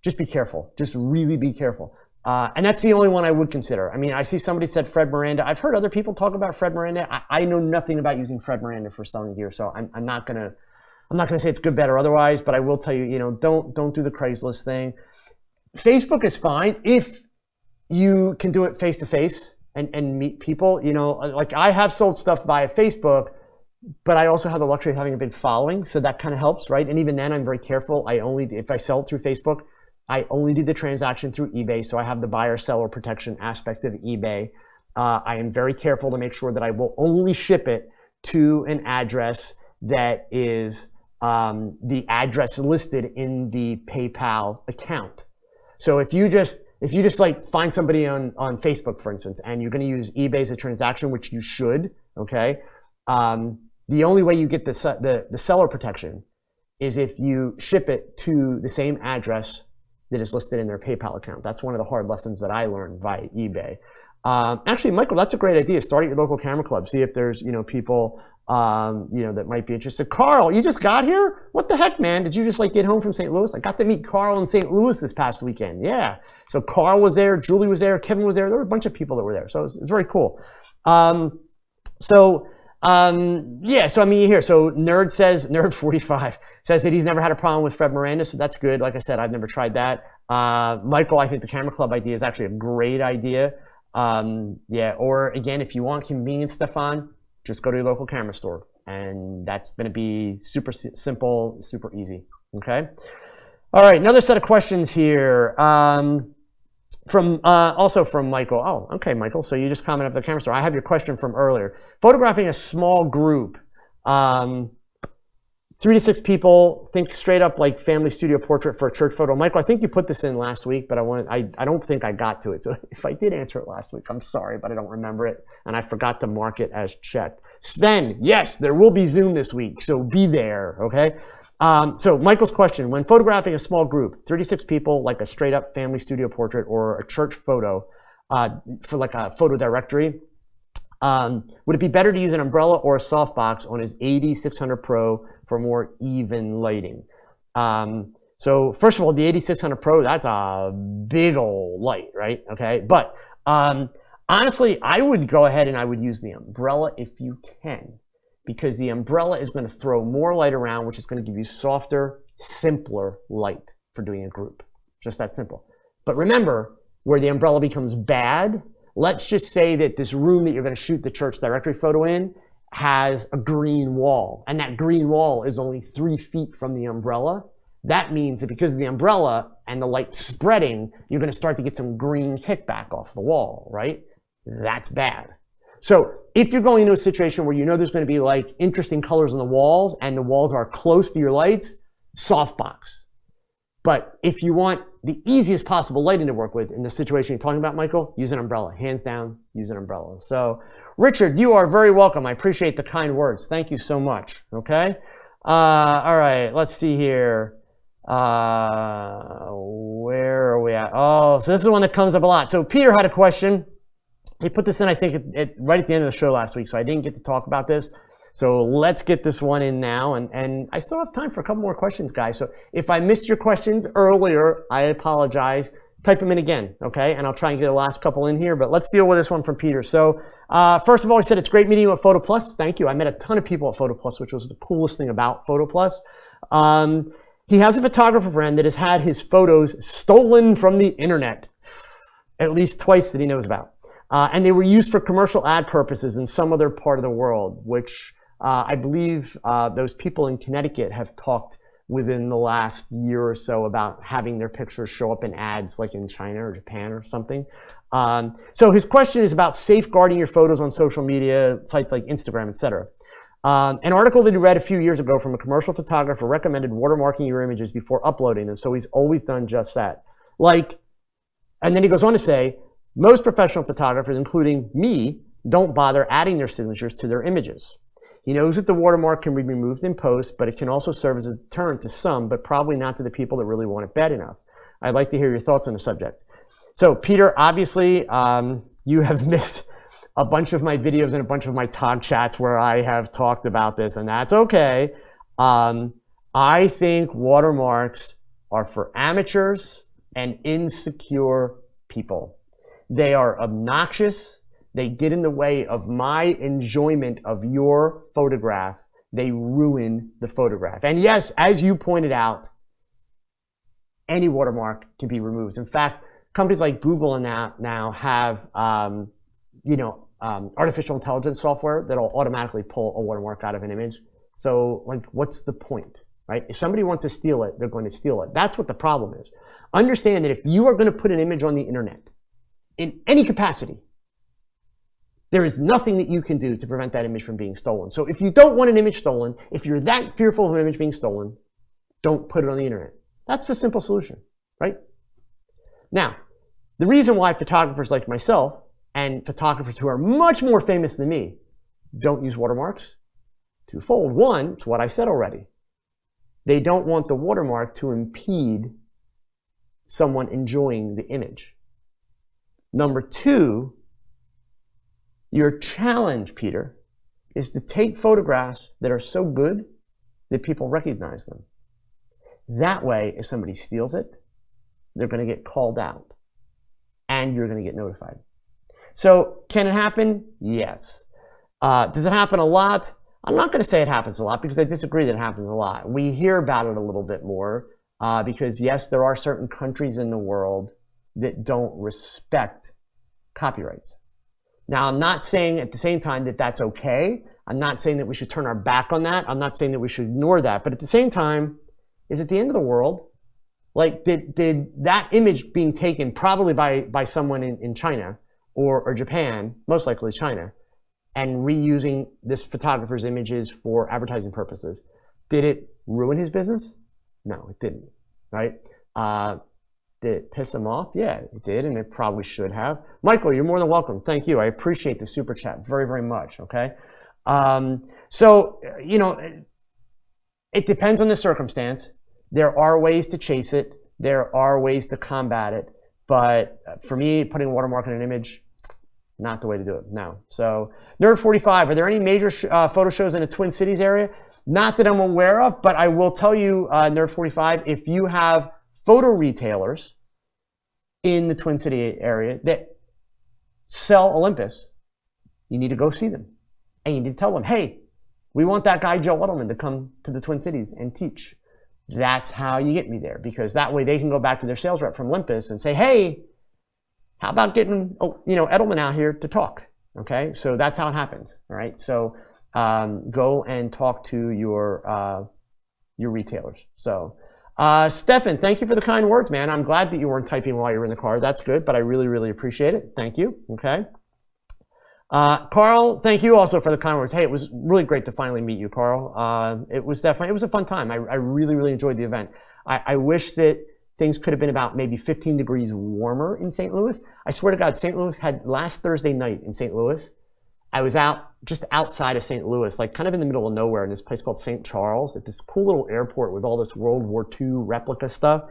just be careful. Just really be careful. And that's the only one I would consider. I mean, I see somebody said Fred Miranda. I've heard other people talk about Fred Miranda. I know nothing about using Fred Miranda for selling gear, so I'm not gonna say it's good, bad, or otherwise, but I will tell you, don't do the Craigslist thing. Facebook is fine if you can do it face to face and meet people. Like I have sold stuff via Facebook, but I also have the luxury of having a big following, so that kind of helps, right? And even then, I'm very careful. If I sell it through Facebook, I only do the transaction through eBay, so I have the buyer-seller protection aspect of eBay. I am very careful to make sure that I will only ship it to an address that is the address listed in the PayPal account. So if you just like find somebody on Facebook, for instance, and you're going to use eBay as a transaction, which you should, okay? The only way you get the seller protection is if you ship it to the same address that is listed in their PayPal account. That's one of the hard lessons that I learned via eBay. Actually, Michael, that's a great idea. Start at your local camera club. See if there's people that might be interested. Carl, you just got here? What the heck, man? Did you just get home from St. Louis? I got to meet Carl in St. Louis this past weekend. Yeah. So Carl was there, Julie was there, Kevin was there. There were a bunch of people that were there. So it's very cool. So I mean, here. So Nerd45 says that he's never had a problem with Fred Miranda. So that's good. Like I said, I've never tried that. Michael, I think the camera club idea is actually a great idea. Or again, if you want convenience, Stefan, just go to your local camera store, and that's going to be super simple, super easy. Okay. All right. Another set of questions here. Also from Michael. Oh, okay, Michael. So you just commented on the camera store. I have your question from earlier. Photographing a small group, 3 to 6 people. Think straight up like family studio portrait for a church photo. Michael, I think you put this in last week, but I don't think I got to it. So if I did answer it last week, I'm sorry, but I don't remember it, and I forgot to mark it as checked. Sven, yes, there will be Zoom this week, so be there. Okay. So Michael's question, when photographing a small group, 36 people, like a straight up family studio portrait or a church photo for like a photo directory, would it be better to use an umbrella or a softbox on his 8600 Pro for more even lighting? So first of all, the 8600 Pro, that's a big old light, right? Okay, but honestly, I would go ahead and I would use the umbrella if you can, because the umbrella is going to throw more light around, which is going to give you softer, simpler light for doing a group. Just that simple. But remember, where the umbrella becomes bad, let's just say that this room that you're going to shoot the church directory photo in has a green wall, and that green wall is only 3 feet from the umbrella. That means that because of the umbrella and the light spreading, you're going to start to get some green kickback off the wall, right? That's bad. So if you're going into a situation where you know there's going to be like interesting colors on the walls and the walls are close to your lights, softbox. But if you want the easiest possible lighting to work with in the situation you're talking about, Michael, use an umbrella. Hands down, use an umbrella. So Richard, you are very welcome. I appreciate the kind words. Thank you so much. Okay. All right. Let's see here. Where are we at? Oh, so this is one that comes up a lot. So Peter had a question. He put this in, I think, right at the end of the show last week, so I didn't get to talk about this. So let's get this one in now, and I still have time for a couple more questions, guys. So if I missed your questions earlier, I apologize. Type them in again, okay? And I'll try and get the last couple in here, but let's deal with this one from Peter. So first of all, he said, it's great meeting you at Photo Plus. Thank you. I met a ton of people at Photo Plus, which was the coolest thing about Photo Plus. He has a photographer friend that has had his photos stolen from the internet at least twice that he knows about. And they were used for commercial ad purposes in some other part of the world, which I believe those people in Connecticut have talked within the last year or so about having their pictures show up in ads like in China or Japan or something. So his question is about safeguarding your photos on social media sites like Instagram, etc. An article that he read a few years ago from a commercial photographer recommended watermarking your images before uploading them. So he's always done just that. And then he goes on to say, most professional photographers, including me, don't bother adding their signatures to their images. He knows that the watermark can be removed in post, but it can also serve as a deterrent to some, but probably not to the people that really want it bad enough. I'd like to hear your thoughts on the subject. So Peter, obviously, you have missed a bunch of my videos and a bunch of my TogChats where I have talked about this, and that's okay. I think watermarks are for amateurs and insecure people. They are obnoxious. They get in the way of my enjoyment of your photograph. They ruin the photograph. And yes, as you pointed out, any watermark can be removed. In fact, companies like Google now have artificial intelligence software that'll automatically pull a watermark out of an image. So what's the point, right? If somebody wants to steal it, they're going to steal it. That's what the problem is. Understand that if you are going to put an image on the internet in any capacity, there is nothing that you can do to prevent that image from being stolen. So if you don't want an image stolen, if you're that fearful of an image being stolen, don't put it on the internet. That's the simple solution, right? Now, the reason why photographers like myself and photographers who are much more famous than me don't use watermarks, twofold. One, it's what I said already. They don't want the watermark to impede someone enjoying the image. Number two, your challenge, Peter, is to take photographs that are so good that people recognize them. That way, if somebody steals it, they're going to get called out and you're going to get notified. So can it happen? Yes. Does it happen a lot? I'm not going to say it happens a lot because I disagree that it happens a lot. We hear about it a little bit more because yes, there are certain countries in the world that don't respect copyrights. Now, I'm not saying at the same time that that's okay. I'm not saying that we should turn our back on that. I'm not saying that we should ignore that. But at the same time, is it the end of the world? Did that image being taken probably by someone in China or Japan, most likely China, and reusing this photographer's images for advertising purposes, did it ruin his business? No, it didn't, right? Did it piss him off? Yeah, it did, and it probably should have. Michael, you're more than welcome. Thank you. I appreciate the super chat very, very much, okay? It depends on the circumstance. There are ways to chase it. There are ways to combat it. But for me, putting a watermark on an image, not the way to do it, no. So, Nerd45, are there any major photo shows in the Twin Cities area? Not that I'm aware of, but I will tell you, Nerd45, if you have photo retailers in the Twin City area that sell Olympus, you need to go see them. And you need to tell them, hey, we want that guy Joe Edelman to come to the Twin Cities and teach. That's how you get me there, because that way they can go back to their sales rep from Olympus and say, hey, how about getting Edelman out here to talk? Okay, so that's how it happens. All right, so go and talk to your retailers. So Stefan, thank you for the kind words, man. I'm glad that you weren't typing while you were in the car. That's good, but I really, really appreciate it. Thank you. Okay. Carl, thank you also for the kind words. Hey, it was really great to finally meet you, Carl. It was a fun time. I really, really enjoyed the event. I wish that things could have been about maybe 15 degrees warmer in St. Louis. I swear to God, St. Louis had last Thursday night in St. Louis. I was just outside of St. Louis, like kind of in the middle of nowhere in this place called St. Charles at this cool little airport with all this World War II replica stuff.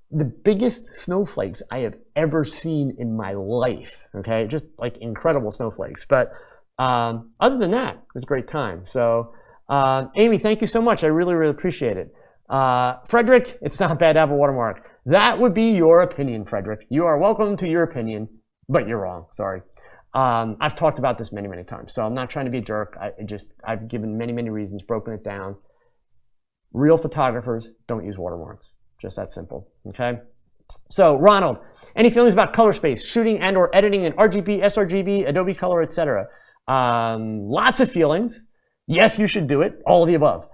The biggest snowflakes I have ever seen in my life, okay? Just like incredible snowflakes. But other than that, it was a great time. So Amy, thank you so much. I really, really appreciate it. Frederick, it's not bad to have a watermark. That would be your opinion, Frederick. You are welcome to your opinion, but you're wrong, sorry. I've talked about this many, many times, so I'm not trying to be a jerk. I've given many, many reasons, broken it down. Real photographers don't use watermarks. Just that simple, okay? So, Ronald, any feelings about color space, shooting and or editing in RGB, sRGB, Adobe Color, etc.? Lots of feelings. Yes, you should do it. All of the above.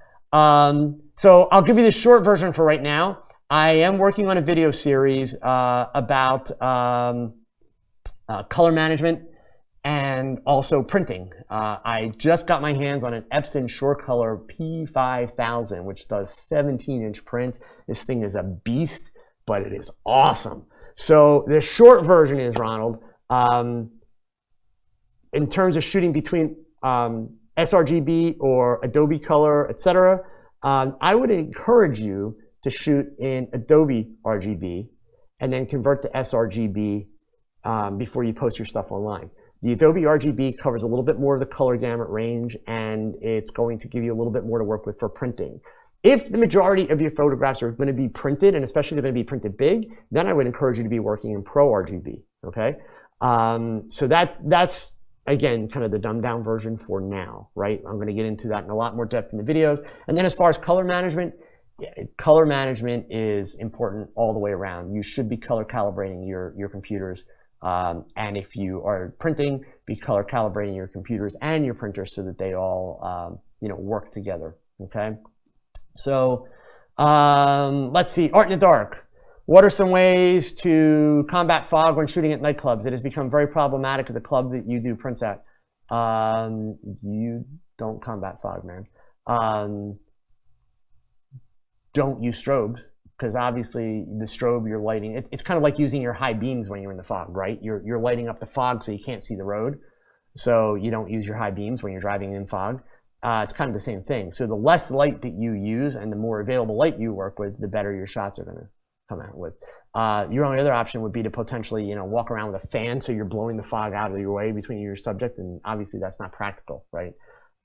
So I'll give you the short version for right now. I am working on a video series about color management and also printing. I just got my hands on an Epson SureColor P5000, which does 17-inch prints. This thing is a beast, but it is awesome. So the short version is, Ronald, in terms of shooting between sRGB or Adobe Color, etc., I would encourage you to shoot in Adobe RGB and then convert to sRGB before you post your stuff online. The Adobe RGB covers a little bit more of the color gamut range, and it's going to give you a little bit more to work with for printing. If the majority of your photographs are going to be printed, and especially they're going to be printed big, then I would encourage you to be working in Pro RGB, okay? So that's, again, kind of the dumbed down version for now, right? I'm going to get into that in a lot more depth in the videos. And then as far as color management is important all the way around. You should be color calibrating your computers. And if you are printing, be color calibrating your computers and your printers so that they all work together, okay? So let's see, art in the dark. What are some ways to combat fog when shooting at nightclubs? It has become very problematic at the club that you do prints at. You don't combat fog, man. Don't use strobes, because obviously the strobe you're lighting, it's kind of like using your high beams when you're in the fog, right? You're lighting up the fog so you can't see the road. So you don't use your high beams when you're driving in fog. It's kind of the same thing. So the less light that you use and the more available light you work with, the better your shots are going to come out with. Your only other option would be to potentially, walk around with a fan so you're blowing the fog out of your way between your subject, and obviously that's not practical, right?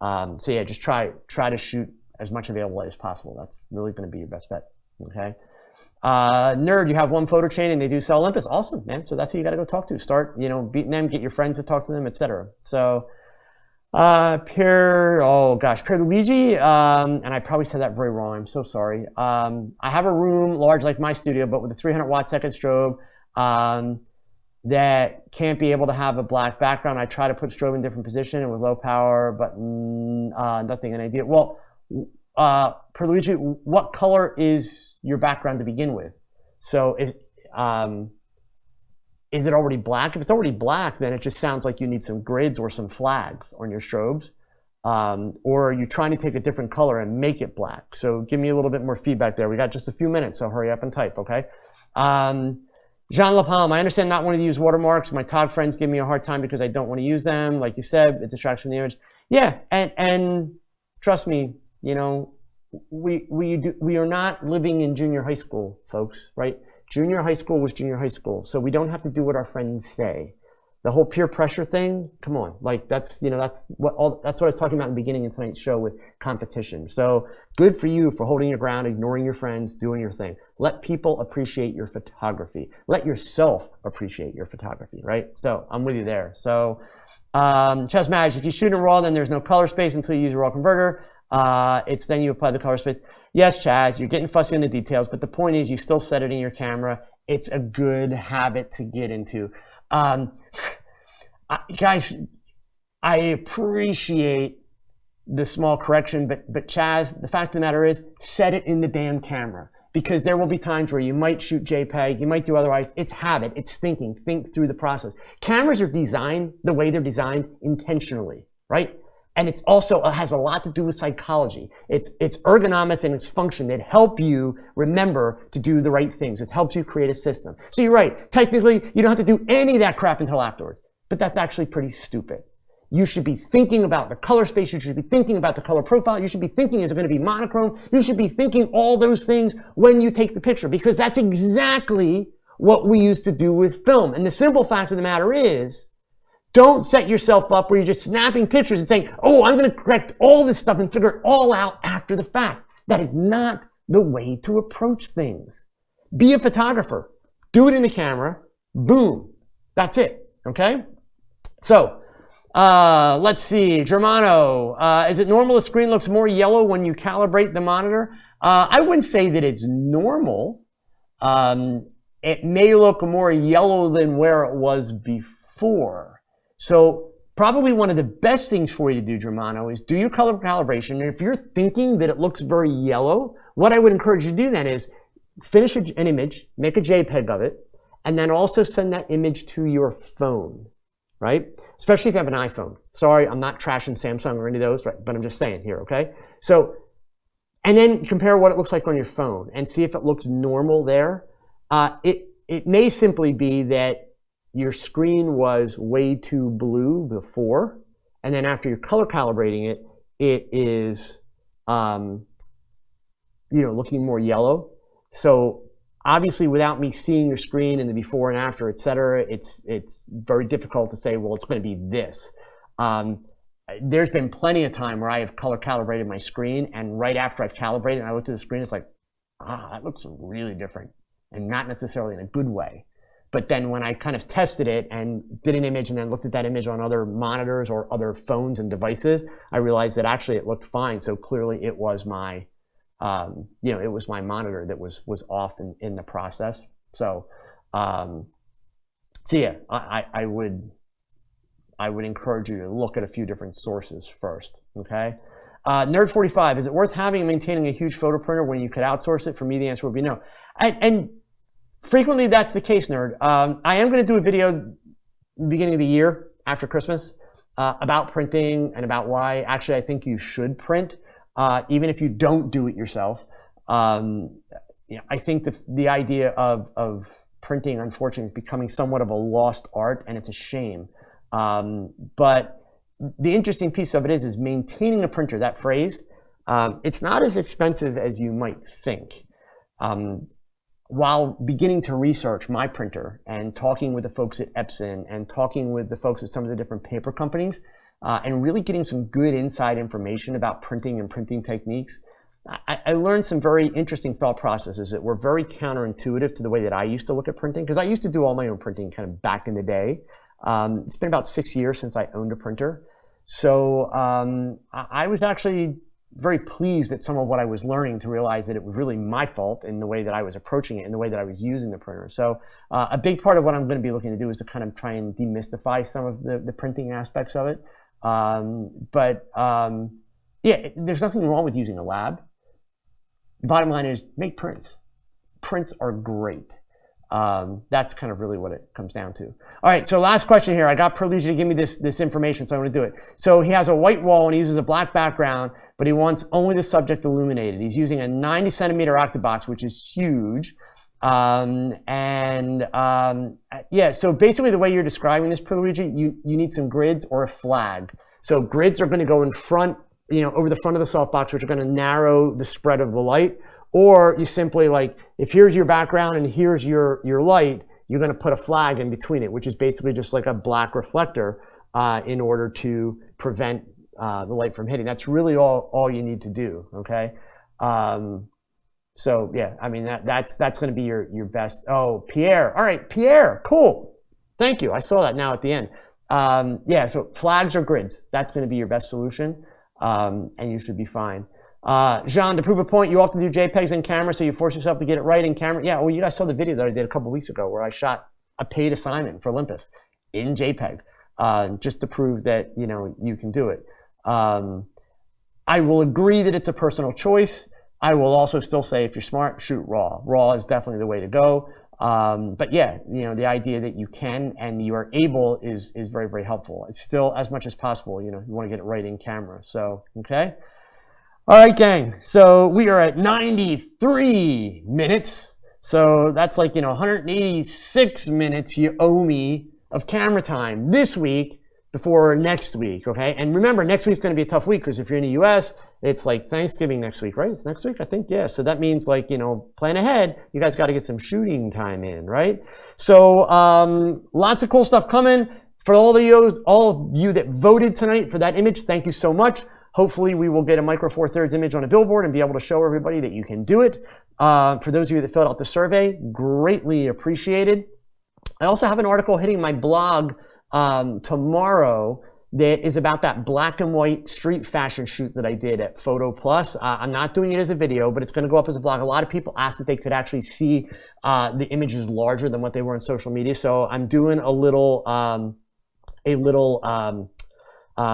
So yeah, just try to shoot as much available light as possible. That's really going to be your best bet, okay? Nerd, you have one photo chain and they do sell Olympus. Awesome, man. So that's who you got to go talk to. Start, beating them, get your friends to talk to them, etc. So Pierluigi, and I probably said that very wrong. I'm so sorry. I have a room large like my studio, but with a 300 watt second strobe that can't be able to have a black background. I try to put strobe in different position and with low power, but nothing an idea. Well, Pierluigi, what color is your background to begin with? So is it already black? If it's already black, then it just sounds like you need some grids or some flags on your strobes. Or are you trying to take a different color and make it black? So give me a little bit more feedback there. We got just a few minutes, so hurry up and type, okay? Jean Lapalme, I understand not wanting to use watermarks. My Tog friends give me a hard time because I don't want to use them. Like you said, it distracts from the image. Yeah, and trust me, we are not living in junior high school, folks, right? Junior high school was junior high school, so we don't have to do what our friends say. The whole peer pressure thing, come on, like that's what I was talking about in the beginning of tonight's show with competition. So good for you for holding your ground, ignoring your friends, doing your thing. Let people appreciate your photography. Let yourself appreciate your photography, right? So I'm with you there. So Chess Madge, if you shoot in RAW, then there's no color space until you use a RAW converter. It's then you apply the color space. Yes, Chaz, you're getting fussy on the details, but the point is you still set it in your camera. It's a good habit to get into. Guys, I appreciate the small correction, but Chaz, the fact of the matter is, set it in the damn camera. Because there will be times where you might shoot JPEG, you might do otherwise. It's habit, it's thinking, think through the process. Cameras are designed the way they're designed intentionally, right? And it's also has a lot to do with psychology. It's ergonomics and its function that help you remember to do the right things. It helps you create a system. So you're right, technically, you don't have to do any of that crap until afterwards. But that's actually pretty stupid. You should be thinking about the color space. You should be thinking about the color profile. You should be thinking, is it going to be monochrome? You should be thinking all those things when you take the picture, because that's exactly what we used to do with film. And the simple fact of the matter is, don't set yourself up where you're just snapping pictures and saying, oh, I'm going to correct all this stuff and figure it all out after the fact. That is not the way to approach things. Be a photographer. Do it in the camera. Boom. That's it. Okay? So, let's see. Germano, is it normal the screen looks more yellow when you calibrate the monitor? I wouldn't say that it's normal. It may look more yellow than where it was before. So probably one of the best things for you to do, Germano, is do your color calibration. And if you're thinking that it looks very yellow, what I would encourage you to do then is finish an image, make a JPEG of it, and then also send that image to your phone, right? Especially if you have an iPhone. Sorry, I'm not trashing Samsung or any of those, right? But I'm just saying here, okay? So, and then compare what it looks like on your phone and see if it looks normal there. It may simply be that your screen was way too blue before, and then after you're color calibrating it, it is, looking more yellow. So obviously, without me seeing your screen and the before and after, et cetera, it's very difficult to say, well, it's going to be this. There's been plenty of time where I have color calibrated my screen, and right after I've calibrated and I looked at the screen, it's like, that looks really different, and not necessarily in a good way. But then when I kind of tested it and did an image and then looked at that image on other monitors or other phones and devices, I realized that actually it looked fine. So clearly it was my, it was my monitor that was off in the process. So, yeah, I would encourage you to look at a few different sources first, okay? Nerd45, is it worth having and maintaining a huge photo printer when you could outsource it? For me, the answer would be no. And frequently that's the case, Nerd. I am going to do a video beginning of the year after Christmas about printing and about why actually I think you should print, even if you don't do it yourself. I think the idea of printing, unfortunately, is becoming somewhat of a lost art, and it's a shame. But the interesting piece of it is maintaining a printer, that phrase, it's not as expensive as you might think. While beginning to research my printer and talking with the folks at Epson and talking with the folks at some of the different paper companies, and really getting some good inside information about printing and printing techniques, I learned some very interesting thought processes that were very counterintuitive to the way that I used to look at printing, because I used to do all my own printing kind of back in the day. It's been about 6 years since I owned a printer. So I was actually very pleased at some of what I was learning to realize that it was really my fault in the way that I was approaching it and the way that I was using the printer. So a big part of what I'm going to be looking to do is to kind of try and demystify some of the printing aspects of it. Yeah, there's nothing wrong with using a lab. Bottom line is make prints. Prints are great. That's kind of really what it comes down to. All right, so last question here. I got Perluigi to give me this information, so I'm going to do it. So he has a white wall and he uses a black background, but he wants only the subject illuminated. He's using a 90 centimeter Octabox, which is huge. Yeah, so basically the way you're describing this, Perluigi, you need some grids or a flag. So grids are going to go in front, over the front of the softbox, which are going to narrow the spread of the light. Or you simply, like, if here's your background and here's your light, you're going to put a flag in between it, which is basically just like a black reflector in order to prevent the light from hitting. That's really all you need to do, okay? So yeah, I mean, that's going to be your best. Oh, Pierre. All right, Pierre, cool. Thank you. I saw that now at the end. Yeah, so flags or grids, that's going to be your best solution, and you should be fine. Jean, to prove a point, you often do JPEGs in camera, so you force yourself to get it right in camera. Yeah, well, you guys saw the video that I did a couple weeks ago where I shot a paid assignment for Olympus in JPEG, just to prove that, you can do it. I will agree that it's a personal choice. I will also still say, if you're smart, shoot RAW. RAW is definitely the way to go. But yeah, the idea that you can and you are able is very, very helpful. It's still, as much as possible, you want to get it right in camera. So, okay. All right, gang. So we are at 93 minutes. So that's like, 186 minutes you owe me of camera time this week before next week, okay? And remember, next week's going to be a tough week because if you're in the US, it's like Thanksgiving next week, right? It's next week, I think, yeah. So that means, like, plan ahead. You guys got to get some shooting time in, right? So lots of cool stuff coming. For all of you that voted tonight for that image, thank you so much. Hopefully we will get a Micro Four Thirds image on a billboard and be able to show everybody that you can do it. For those of you that filled out the survey, greatly appreciated. I also have an article hitting my blog tomorrow that is about that black and white street fashion shoot that I did at Photo Plus. I'm not doing it as a video, but it's going to go up as a blog. A lot of people asked if they could actually see the images larger than what they were on social media. So I'm doing a little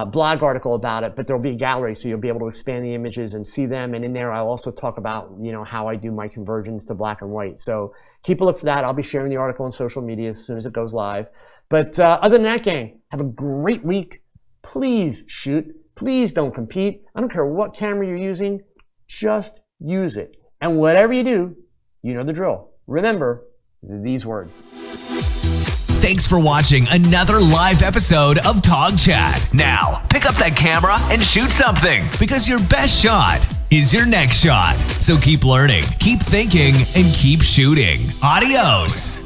blog article about it, but there'll be a gallery, so you'll be able to expand the images and see them. And in there, I'll also talk about, how I do my conversions to black and white. So keep a look for that. I'll be sharing the article on social media as soon as it goes live. But other than that, gang, have a great week. Please shoot. Please don't compete. I don't care what camera you're using. Just use it. And whatever you do, you know the drill. Remember these words. Thanks for watching another live episode of TogChat. Now, pick up that camera and shoot something, because your best shot is your next shot. So keep learning, keep thinking, and keep shooting. Adios.